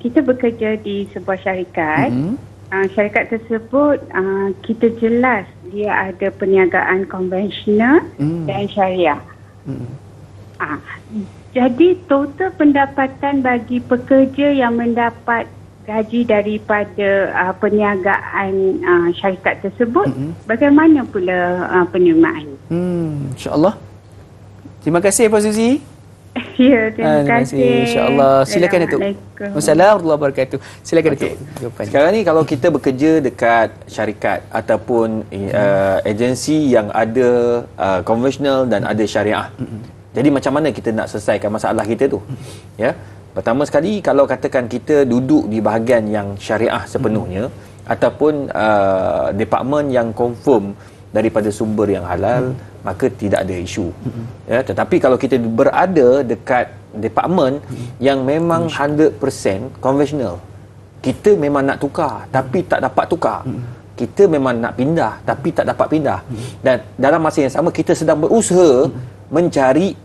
kita bekerja di sebuah syarikat, syarikat tersebut kita jelas dia ada perniagaan konvensional dan syariah. Jadi total pendapatan bagi pekerja yang mendapat gaji daripada perniagaan syarikat tersebut, bagaimana pula penerimaan? InsyaAllah. Terima kasih Pak Suzy. Ya, terima kasih. InsyaAllah. Silakan Datuk. Assalamualaikum warahmatullahi wabarakatuh. Silakan Datuk. Sekarang ni kalau kita bekerja dekat syarikat ataupun agensi yang ada konvensional dan ada syariah. Jadi macam mana kita nak selesaikan masalah kita tu? Ya. Pertama sekali, kalau katakan kita duduk di bahagian yang syariah sepenuhnya ataupun departmen yang confirm daripada sumber yang halal, maka tidak ada isu. Ya, tetapi kalau kita berada dekat departmen yang memang 100% konvensional, kita memang nak tukar tapi tak dapat tukar. Kita memang nak pindah tapi tak dapat pindah. Dan dalam masa yang sama kita sedang berusaha mencari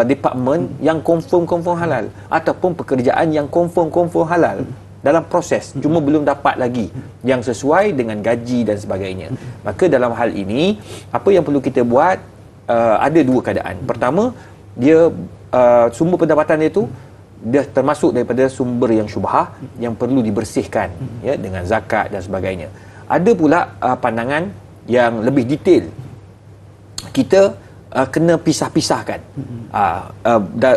departmen yang confirm halal ataupun pekerjaan yang confirm halal dalam proses, cuma belum dapat lagi yang sesuai dengan gaji dan sebagainya. Maka dalam hal ini apa yang perlu kita buat, ada dua keadaan. Pertama, dia sumber pendapatan dia tu dia termasuk daripada sumber yang syubhah yang perlu dibersihkan ya, dengan zakat dan sebagainya. Ada pula pandangan yang lebih detail. Kita kena pisah-pisahkan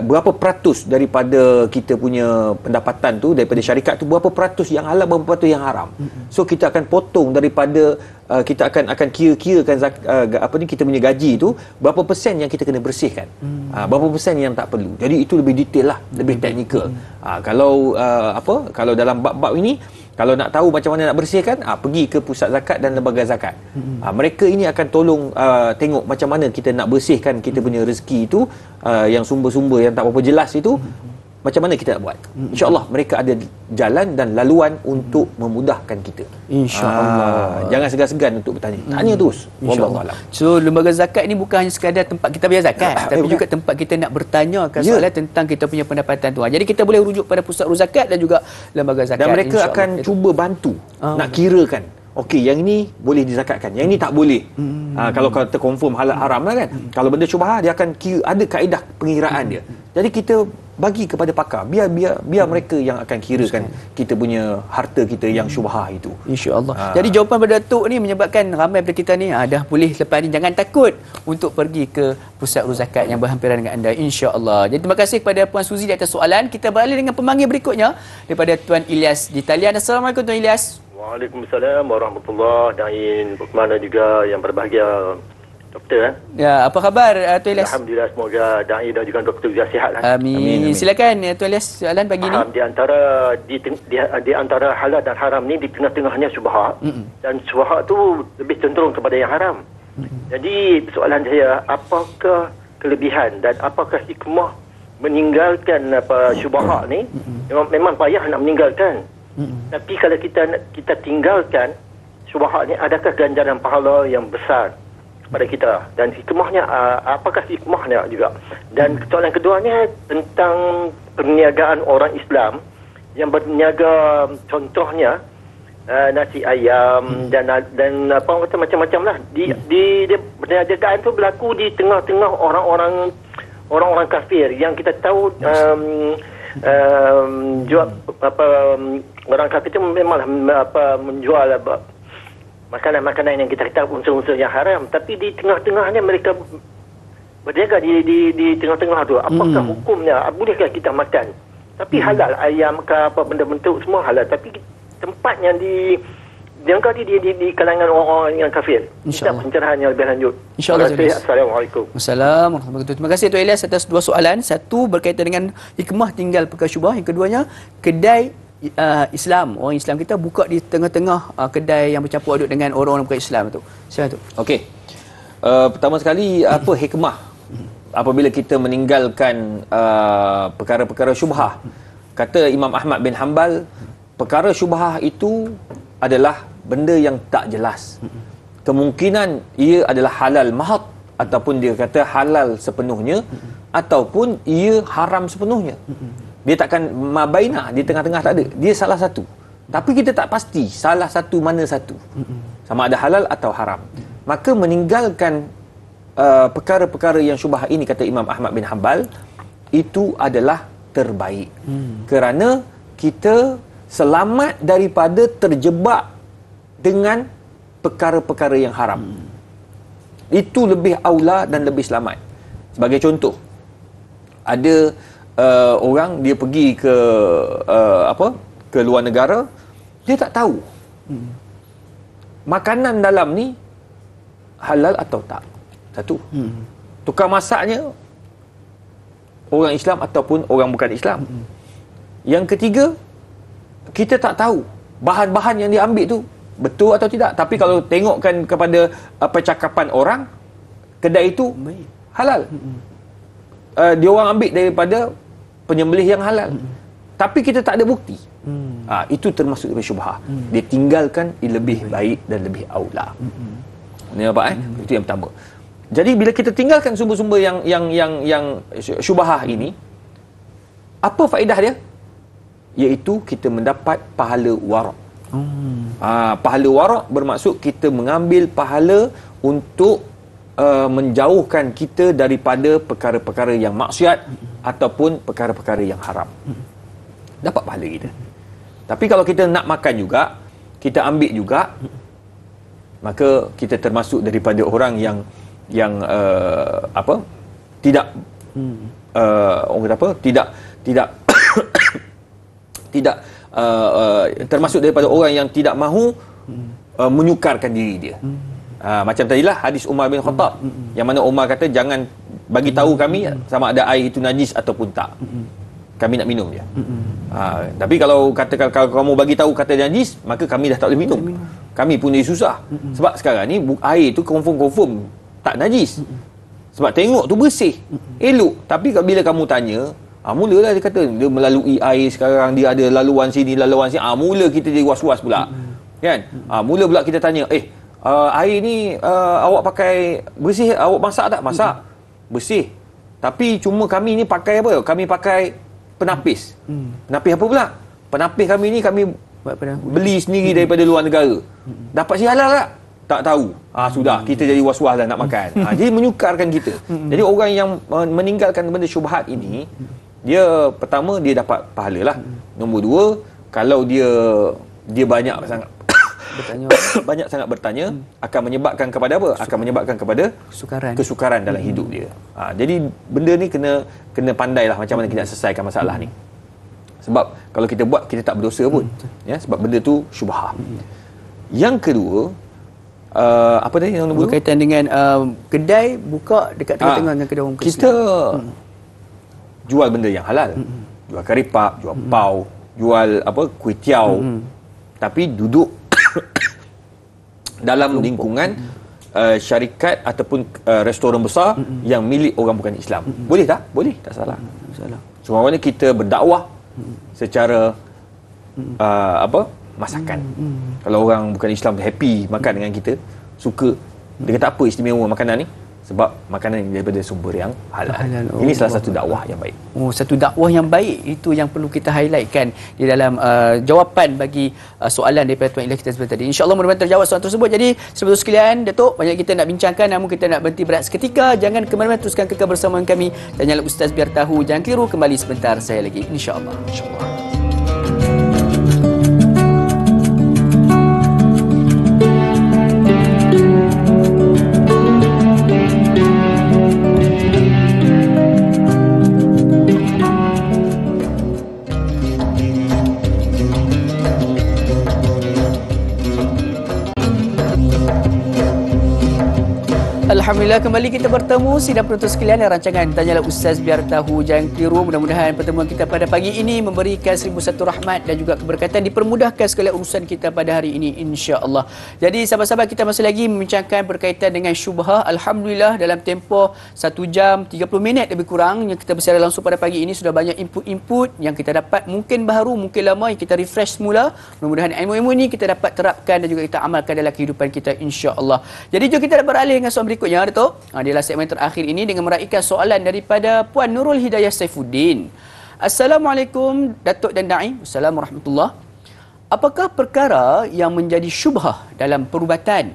berapa peratus daripada kita punya pendapatan tu daripada syarikat tu, berapa peratus yang halal, berapa peratus yang haram. So kita akan potong daripada kita akan kira-kirakan kita punya gaji tu, berapa persen yang kita kena bersihkan, berapa persen yang tak perlu. Jadi itu lebih detail lah, lebih teknikal. Kalau dalam bab-bab ini, kalau nak tahu macam mana nak bersihkan, pergi ke pusat zakat dan lembaga zakat. Mereka ini akan tolong tengok macam mana kita nak bersihkan kita punya rezeki itu, yang sumber-sumber yang tak berapa jelas itu, macam mana kita nak buat. InsyaAllah mereka ada jalan dan laluan untuk memudahkan kita. InsyaAllah. Jangan segan-segan untuk bertanya. Tanya terus. InsyaAllah. So lembaga zakat ni bukan hanya sekadar tempat kita bayar zakat, tapi juga tempat kita nak bertanyakan soalan tentang kita punya pendapatan tu. Jadi kita boleh rujuk pada pusat zakat dan juga lembaga zakat. Dan mereka akan cuba bantu nak kirakan. Okey, yang ini boleh dizakatkan, yang ini tak boleh. Kalau kata confirm halal haram lah kan. Kalau benda syubhah, dia akan kira, ada kaedah pengiraan dia. Jadi kita bagi kepada pakar, biar mereka yang akan kirakan kita punya harta kita yang syubhah itu. InsyaAllah. Jadi jawapan pada Datuk ni menyebabkan ramai daripada kita ni dah boleh lepas ni jangan takut untuk pergi ke pusat zakat yang berhampiran dengan anda, insya-Allah. Jadi terima kasih kepada Puan Suzy di atas soalan. Kita beralih dengan pemanggil berikutnya daripada Tuan Ilyas di talian. Assalamualaikum Tuan Ilyas. Waalaikumsalam warahmatullahi dan mana juga yang berbahagia doktor. Ya, apa khabar Tuan Ilyas? Alhamdulillah, semoga da'i dan juga doktor juga sihat lah. Amin. Silakan Tuan Ilyas, soalan pagi ni. Di antara halal dan haram ni, di tengah-tengahnya syubhat. Dan syubhat tu lebih cenderung kepada yang haram. Jadi soalan saya, apakah kelebihan dan apakah hikmah meninggalkan syubhat ni? Memang payah nak meninggalkan. Tapi kalau kita tinggalkan syubhat ni, adakah ganjaran pahala yang besar kepada kita? Dan hikmahnya, apakah hikmahnya juga? Dan soalan keduanya tentang perniagaan orang Islam yang berniaga, contohnya nasi ayam dan apa macam-macam lah. Di perniagaan tu berlaku di tengah-tengah orang-orang kafir yang kita tahu jual orang kafir itu memanglah menjual makanan-makanan yang kita kata unsur-unsur yang haram, tapi di tengah-tengahnya mereka berniaga di tengah-tengah tu. Apakah hukumnya? Bolehkah kita makan? Tapi halal, ayam ke apa benda bentuk semua halal, tapi tempat yang Diangkat di kalangan orang-orang yang kafir. InsyaAllah. Pencerahan yang lebih lanjut. InsyaAllah. Terima kasih. Assalamualaikum. Assalamualaikum. Terima kasih Tuan Ilyas atas dua soalan. Satu berkaitan dengan hikmah tinggal perkara syubhah. Yang keduanya, kedai Islam. Orang Islam kita buka di tengah-tengah kedai yang bercampur aduk dengan orang-orang bukan Islam tu. Silakan tu. Okey. Pertama sekali, apa hikmah apabila kita meninggalkan perkara-perkara syubhah? Kata Imam Ahmad bin Hanbal, perkara syubhah itu adalah benda yang tak jelas. Kemungkinan ia adalah halal mahad, ataupun dia kata halal sepenuhnya, ataupun ia haram sepenuhnya. Dia takkan mabainah, di tengah-tengah tak ada. Dia salah satu. Tapi kita tak pasti salah satu mana satu. Sama ada halal atau haram. Maka meninggalkan perkara-perkara yang syubhah ini, kata Imam Ahmad bin Hanbal, itu adalah terbaik. Kerana kita selamat daripada terjebak dengan perkara-perkara yang haram. Itu lebih aula dan lebih selamat. Sebagai contoh, ada orang dia pergi ke ke luar negara, dia tak tahu makanan dalam ni halal atau tak. Satu. Tukar masaknya orang Islam ataupun orang bukan Islam. Yang ketiga, kita tak tahu bahan-bahan yang dia ambil tu betul atau tidak. Tapi kalau tengokkan kepada percakapan orang, kedai itu halal. Dia orang ambil daripada penyembelih yang halal. Tapi kita tak ada bukti. Itu termasuk dari syubhah. Dia tinggalkan lebih baik dan lebih aula. Ini apa? Itu yang pertama. Jadi bila kita tinggalkan sumber-sumber yang syubhah ini, apa faedah dia? Iaitu kita mendapat pahala warak. Pahala warak bermaksud kita mengambil pahala untuk menjauhkan kita daripada perkara-perkara yang maksiat ataupun perkara-perkara yang haram. Dapat pahala kita. Tapi kalau kita nak makan juga, kita ambil juga, maka kita termasuk daripada orang yang tidak orang kata apa? Tidak tidak termasuk daripada orang yang tidak mahu menyukarkan diri dia. Macam tadilah hadis Umar bin Khattab, yang mana Umar kata jangan bagi tahu kami sama ada air itu najis ataupun tak. Kami nak minum je. Tapi kalau kamu bagi tahu kata najis, maka kami dah tak boleh minum. Kami pun dia susah. Sebab sekarang ni air tu confirm tak najis. Sebab tengok tu bersih, elok. Tapi bila kamu tanya, mulalah dia kata dia melalui air sekarang, dia ada laluan sini, laluan sini. Mula kita jadi was-was pula. Kan? Mula pula kita tanya, air ni awak pakai bersih, awak masak tak? Masak. Bersih. Tapi cuma kami ni pakai apa? Kami pakai penapis. Penapis apa pula? Penapis kami ni kami beli sendiri daripada luar negara. Dapat si halal tak? Tak tahu. Sudah, kita jadi was-was dah nak makan. Jadi menyukarkan kita. Jadi orang yang meninggalkan benda syubhat ini, dia pertama dia dapat pahala lah. Nombor dua, kalau dia banyak sangat banyak sangat bertanya, akan menyebabkan kepada apa? Akan menyebabkan kepada kesukaran dalam hidup dia. Jadi benda ni kena pandailah macam mana kita nak selesaikan masalah ni. Sebab kalau kita buat, kita tak berdosa pun. Ya, sebab benda tu syubhah. Yang kedua, apa tadi yang nombor berkaitan dengan kedai buka dekat tengah-tengah dengan kedai orang Islam. Kita jual benda yang halal. Jual karipap, jual pau, jual kuih tiaw. Tapi duduk dalam lingkungan syarikat ataupun restoran besar yang milik orang bukan Islam. Boleh tak? Boleh, tak salah. Cuma mana kita berdakwah secara masakan. Kalau orang bukan Islam happy makan dengan kita, suka, dia kata apa istimewa makanan ni? Sebab makanan daripada sumber yang halal. Ini salah satu dakwah yang baik. Satu dakwah yang baik, itu yang perlu kita highlightkan di dalam jawapan bagi soalan daripada Tuan Ilyas kita sebentar tadi. InsyaAllah mudah-mudahan terjawab soalan tersebut. Jadi sebelum sekalian, Datuk, banyak kita nak bincangkan, namun kita nak berhenti berehat seketika. Jangan ke mana-mana, teruskan kekal bersama kami. Tanyalah Ustaz biar tahu. Jangan keliru, kembali sebentar saya lagi. InsyaAllah. Alhamdulillah kembali kita bertemu sidang penonton sekalian dan rancangan Tanyalah Ustaz Biar Tahu Jangan Keliru. Mudah-mudahan pertemuan kita pada pagi ini memberikan 1001 rahmat dan juga keberkatan, dipermudahkan segala urusan kita pada hari ini insya-Allah. Jadi sahabat-sahabat, kita masih lagi membincangkan berkaitan dengan syubhah. Alhamdulillah dalam tempoh 1 jam 30 minit lebih kurang yang kita bersiaran langsung pada pagi ini sudah banyak input-input yang kita dapat, mungkin baru, mungkin lama, yang kita refresh semula. Mudah-mudahan ilmu-ilmu ini kita dapat terapkan dan juga kita amalkan dalam kehidupan kita insya-Allah. Jadi jom kita beralih dengan soalan berikutnya, Datuk. Adalah segmen terakhir ini dengan meraihkan soalan daripada Puan Nurul Hidayah Saifuddin. Assalamualaikum Datuk dan Da'i. Assalamualaikum warahmatullahi. Apakah perkara yang menjadi syubhah dalam perubatan?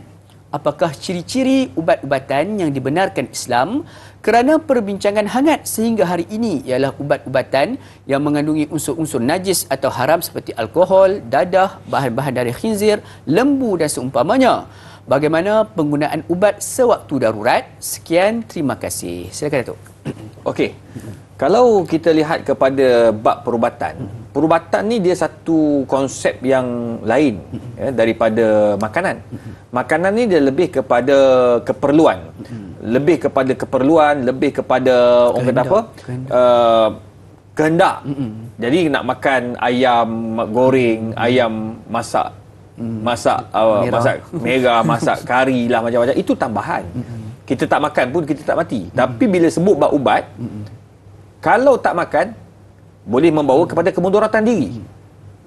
Apakah ciri-ciri ubat-ubatan yang dibenarkan Islam? Kerana perbincangan hangat sehingga hari ini ialah ubat-ubatan yang mengandungi unsur-unsur najis atau haram seperti alkohol, dadah, bahan-bahan dari khinzir, lembu dan seumpamanya. Bagaimana penggunaan ubat sewaktu darurat? Sekian, terima kasih. Silakan Datuk. Okey. Kalau kita lihat kepada bab perubatan, perubatan ni dia satu konsep yang lain daripada makanan. Makanan ni dia lebih kepada keperluan. Lebih kepada keperluan, lebih kepada orang kata apa? Kehendak. Jadi nak makan ayam goreng, ayam masak masak merah, masak kari lah, macam-macam, itu tambahan. Kita tak makan pun kita tak mati. Tapi bila sebut bab ubat, kalau tak makan boleh membawa kepada kemudaratan diri,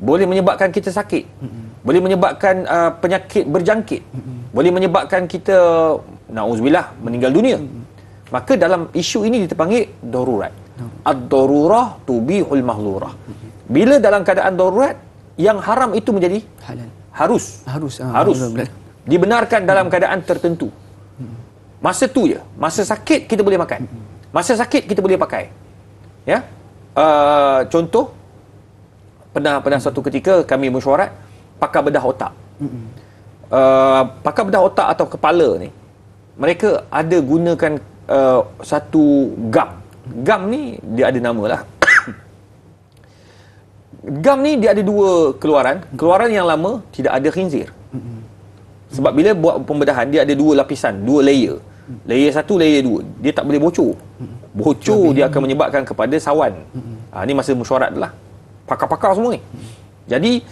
boleh menyebabkan kita sakit, boleh menyebabkan penyakit berjangkit, boleh menyebabkan kita na'udzubillah meninggal dunia. Maka dalam isu ini dipanggil darurat. Ad-darurah tubihul mahdhurah. Bila dalam keadaan darurat, yang haram itu menjadi halal. Harus dibenarkan dalam keadaan tertentu. Masa tu je, masa sakit kita boleh makan, masa sakit kita boleh pakai. Ya, contoh pernah suatu ketika kami mesyuarat pakar bedah otak. Pakar bedah otak atau kepala ni, mereka ada gunakan satu gam. Gam ni dia ada nama lah. Gam ni dia ada dua keluaran. Keluaran yang lama tidak ada khinzir. Sebab bila buat pembedahan dia ada dua lapisan, dua layer. Layer satu, layer dua. Dia tak boleh bocor. Bocor dia akan menyebabkan kepada sawan. Ni masa mesyuarat lah. Pakar-pakar semua ni. Jadi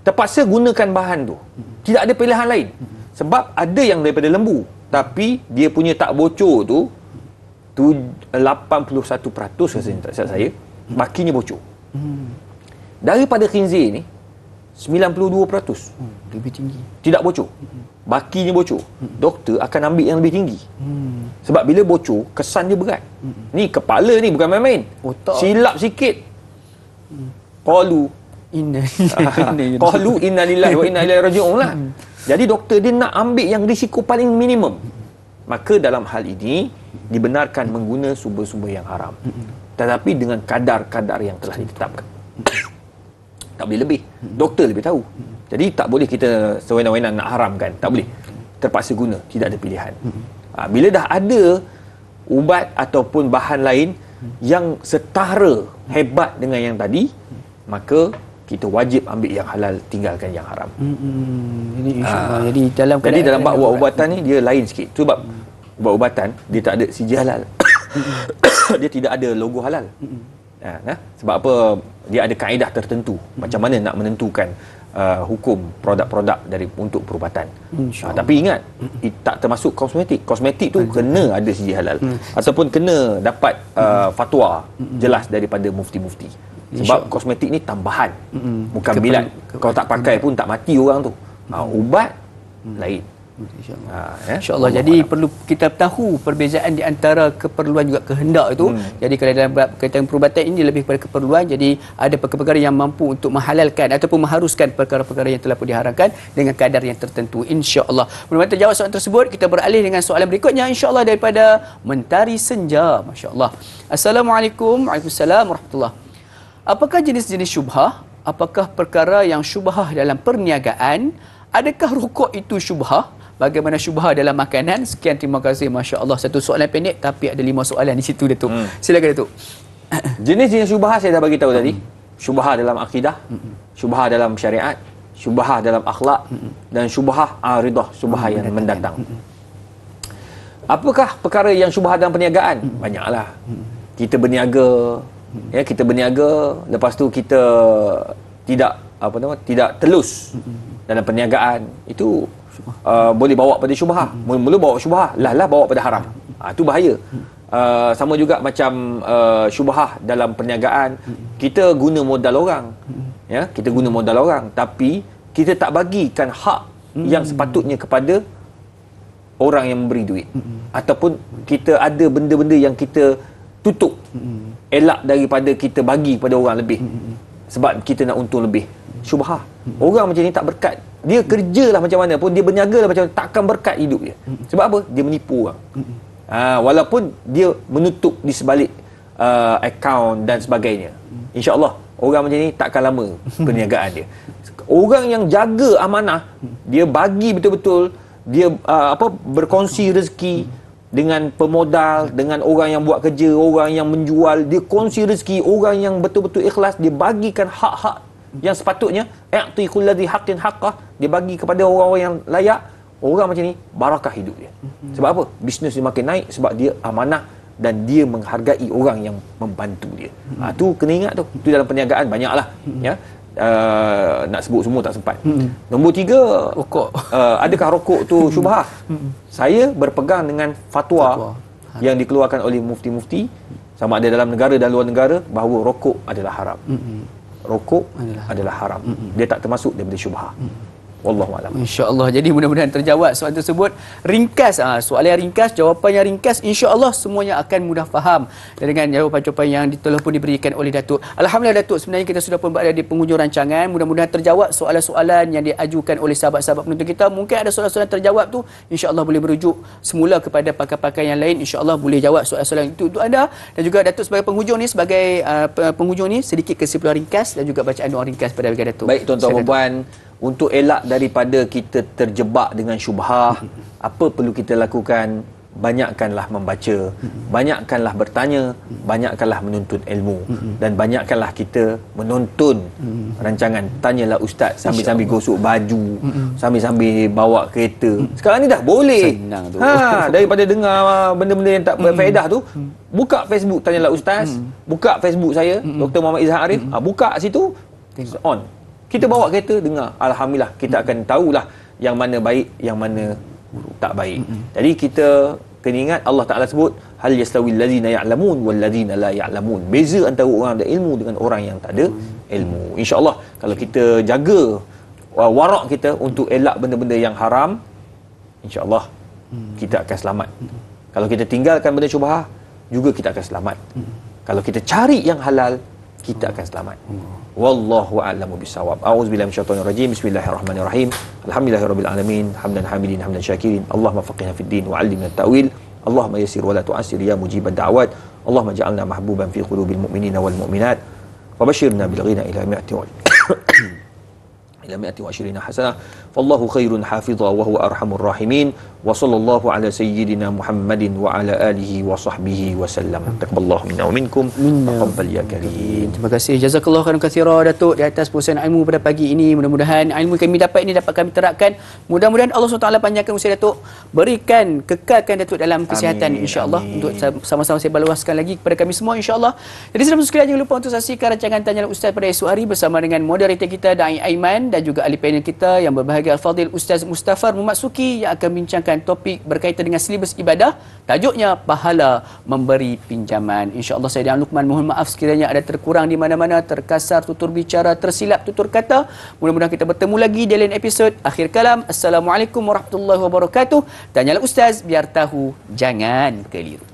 terpaksa gunakan bahan tu. Tidak ada pilihan lain. Sebab ada yang daripada lembu, tapi dia punya tak bocor tu 81% rasa saya, bakinya bocor. Daripada khinzir ni 92% lebih tinggi, tidak bocor, bakinya bocor. Doktor akan ambil yang lebih tinggi. Sebab bila bocor kesan dia berat. Ni kepala ni bukan main-main. Otak silap sikit qalu inna lillahi wa inna ilaihi raji'un lah. Jadi doktor dia nak ambil yang risiko paling minimum. Maka dalam hal ini dibenarkan mengguna sumber-sumber yang haram, tetapi dengan kadar-kadar yang telah ditetapkan. Tak boleh lebih. Doktor lebih tahu. Jadi tak boleh kita sewenang-wenang nak haramkan. Tak boleh. Terpaksa guna. Tidak ada pilihan. Bila dah ada ubat ataupun bahan lain yang setara hebat dengan yang tadi, maka kita wajib ambil yang halal, tinggalkan yang haram. Jadi dalam bab ubat-ubatan ni dia lain sikit. Sebab ubat-ubatan dia tak ada sijil halal. Dia tidak ada logo halal. Sebab apa? Dia ada kaedah tertentu macam mana nak menentukan hukum produk-produk untuk perubatan. Tapi ingat, tak termasuk kosmetik. Kosmetik tu kena ada sijil halal ataupun kena dapat fatwa jelas daripada mufti-mufti. Sebab kosmetik ni tambahan, bukan bilat. Kalau tak pakai pun tak mati orang tu. Ubat lain. InsyaAllah. Jadi perlu kita tahu perbezaan di antara keperluan juga kehendak itu. Jadi kalau dalam berkaitan perubatan ini lebih kepada keperluan. Jadi ada perkara-perkara yang mampu untuk menghalalkan ataupun mengharuskan perkara-perkara yang telah pun diharamkan dengan kadar yang tertentu. InsyaAllah. Mudah-mudahan terjawab soalan tersebut. Kita beralih dengan soalan berikutnya insyaAllah daripada Mentari Senja. Masya-Allah. Assalamualaikum. Waalaikumsalam warahmatullahi. Apakah jenis-jenis syubhah? Apakah perkara yang syubhah dalam perniagaan? Adakah rokok itu syubhah? Bagaimana syubhah dalam makanan? Sekian, terima kasih. Masya Allah. Satu soalan pendek tapi ada 5 soalan di situ, Datuk. Silakan, Datuk. Jenis-jenis syubhah saya dah bagi tahu tadi. Syubhah dalam akidah, syubhah dalam syariat, syubhah dalam akhlak, dan syubhah aridah, syubhah yang mendatang. Apakah perkara yang syubhat dalam perniagaan? Banyaklah. Kita berniaga, ya, kita berniaga, lepas tu kita tidak tidak telus dalam perniagaan, itu boleh bawa pada syubhah. Mula-mula bawa syubhah, lah bawa pada haram. Itu bahaya. Sama juga macam syubhah dalam perniagaan, kita guna modal orang, ya, kita guna modal orang, tapi kita tak bagikan hak yang sepatutnya kepada orang yang memberi duit, ataupun kita ada benda-benda yang kita tutup, elak daripada kita bagi pada orang lebih, sebab kita nak untung lebih. Syubhah. Orang macam ni tak berkat. Dia kerjalah macam mana pun, dia berniaga lah macam mana, takkan berkat hidup dia. Sebab apa? Dia menipu orang. Walaupun dia menutup di sebalik akaun dan sebagainya. InsyaAllah orang macam ni takkan lama perniagaan dia. Orang yang jaga amanah, dia bagi betul-betul, dia berkongsi rezeki dengan pemodal, dengan orang yang buat kerja, orang yang menjual, dia kongsi rezeki, orang yang betul-betul ikhlas, dia bagikan hak-hak yang sepatutnya, i'ti kulladhi haqqin haqqah, dia bagi kepada orang-orang yang layak. Orang macam ni barakah hidup dia. Sebab apa? Bisnes dia makin naik sebab dia amanah dan dia menghargai orang yang membantu dia. Tu kena ingat tu. Tu dalam perniagaan banyaklah, ya. Nak sebut semua tak sempat. Nombor 3, rokok. Adakah rokok tu syubhah? Saya berpegang dengan fatwa yang dikeluarkan oleh mufti-mufti, sama ada dalam negara dan luar negara, bahawa rokok adalah haram. Rokok adalah haram. Dia tak termasuk daripada syubhah. Wallahualam. InsyaAllah. Jadi mudah-mudahan terjawab soalan tersebut. Ringkas, soalan yang ringkas, jawapan yang ringkas, insyaAllah semuanya akan mudah faham. Dan dengan jawapan-jawapan yang telah pun diberikan oleh Datuk. Alhamdulillah Datuk, sebenarnya kita sudah pun berada di penghujung rancangan. Mudah-mudahan terjawab soalan-soalan yang diajukan oleh sahabat-sahabat penonton kita. Mungkin ada soalan-soalan terjawab tu, insyaAllah boleh merujuk semula kepada pakar-pakar yang lain. InsyaAllah boleh jawab soalan-soalan itu untuk anda. Dan juga Datuk sebagai penghujung ni, sedikit kesimpulan ringkas dan juga bacaan doa ringkas pada bagian Datuk. Baik tuan-tuan dan puan, untuk elak daripada kita terjebak dengan syubhah, apa perlu kita lakukan? Banyakkanlah membaca, banyakkanlah bertanya, banyakkanlah menuntut ilmu, dan banyakkanlah kita menonton rancangan Tanyalah Ustaz sambil-sambil gosok baju, sambil-sambil bawa kereta. Sekarang ni dah boleh. Senang tu. Daripada dengar benda-benda yang tak berfaedah tu, buka Facebook Tanyalah Ustaz, buka Facebook saya, Dr. Muhammad Izhar Arif, buka situ, on. Kita bawa kereta, dengar. Alhamdulillah, kita akan tahulah yang mana baik, yang mana tak baik. Jadi kita kena ingat, Allah Ta'ala sebut, hal yastawil ladzina ya'lamun wal ladzina la ya'lamun. Beza antara orang ada ilmu dengan orang yang tak ada ilmu. InsyaAllah, kalau kita jaga warak kita untuk elak benda-benda yang haram, InsyaAllah kita akan selamat. Kalau kita tinggalkan benda syubhah, juga kita akan selamat. Kalau kita cari yang halal, kita akan selamat. Wallahu a'lamu bissawab. A'udzubillahi minasyaitonir rajim. Bismillahirrahmanirrahim. Alhamdulillahirabbil alamin. Hamdan hamidin, hamdan syakirin. Allahumma faqihna fid din wa 'allimna at-ta'wil. Allahumma yassir wa la tu'assir ya mujibad da'awat. Allahumma ja'alna mahbuban fi qulubil mu'minina wal mu'minat. Wa basyirna bil ghina ila mi'ati wa 20 hasanah. Wallahu khairun hafidha wa huwa arhamur rahimin. Wa sallallahu ala sayyidina Muhammadin wa ala alihi wa sahbihi wa sallam. Taqabbalallahu minna wa minkum. Taqabbal ya karim. Terima kasih. Jazakallahu khairan katsira Datuk di atas perusahaan ilmu pada pagi ini. Mudah-mudahan ilmu kami dapat ini dapat kami terapkan. Mudah-mudahan Allah SWT panjangkan usia Datuk, berikan, kekalkan Datuk dalam kesihatan, insya-Allah, untuk sama-sama saya baluaskan lagi kepada kami semua, insya-Allah. Jadi saudara sekalian, jangan lupa untuk saksikan rancangan Tanyalah Ustaz pada esok hari bersama dengan moderator kita Dai Aiman dan juga ahli panel kita yang berbahagia Al-Fadhil Ustaz Mustafar Mumatsuki yang akan bincangkan topik berkaitan dengan silibus ibadah. Tajuknya pahala memberi pinjaman. InsyaAllah saya dan Luqman mohon maaf sekiranya ada terkurang di mana-mana, terkasar tutur bicara, tersilap tutur kata. Mudah-mudahan kita bertemu lagi di lain episod. Akhir kalam, Assalamualaikum warahmatullahi wabarakatuh. Tanyalah Ustaz, biar tahu, jangan keliru.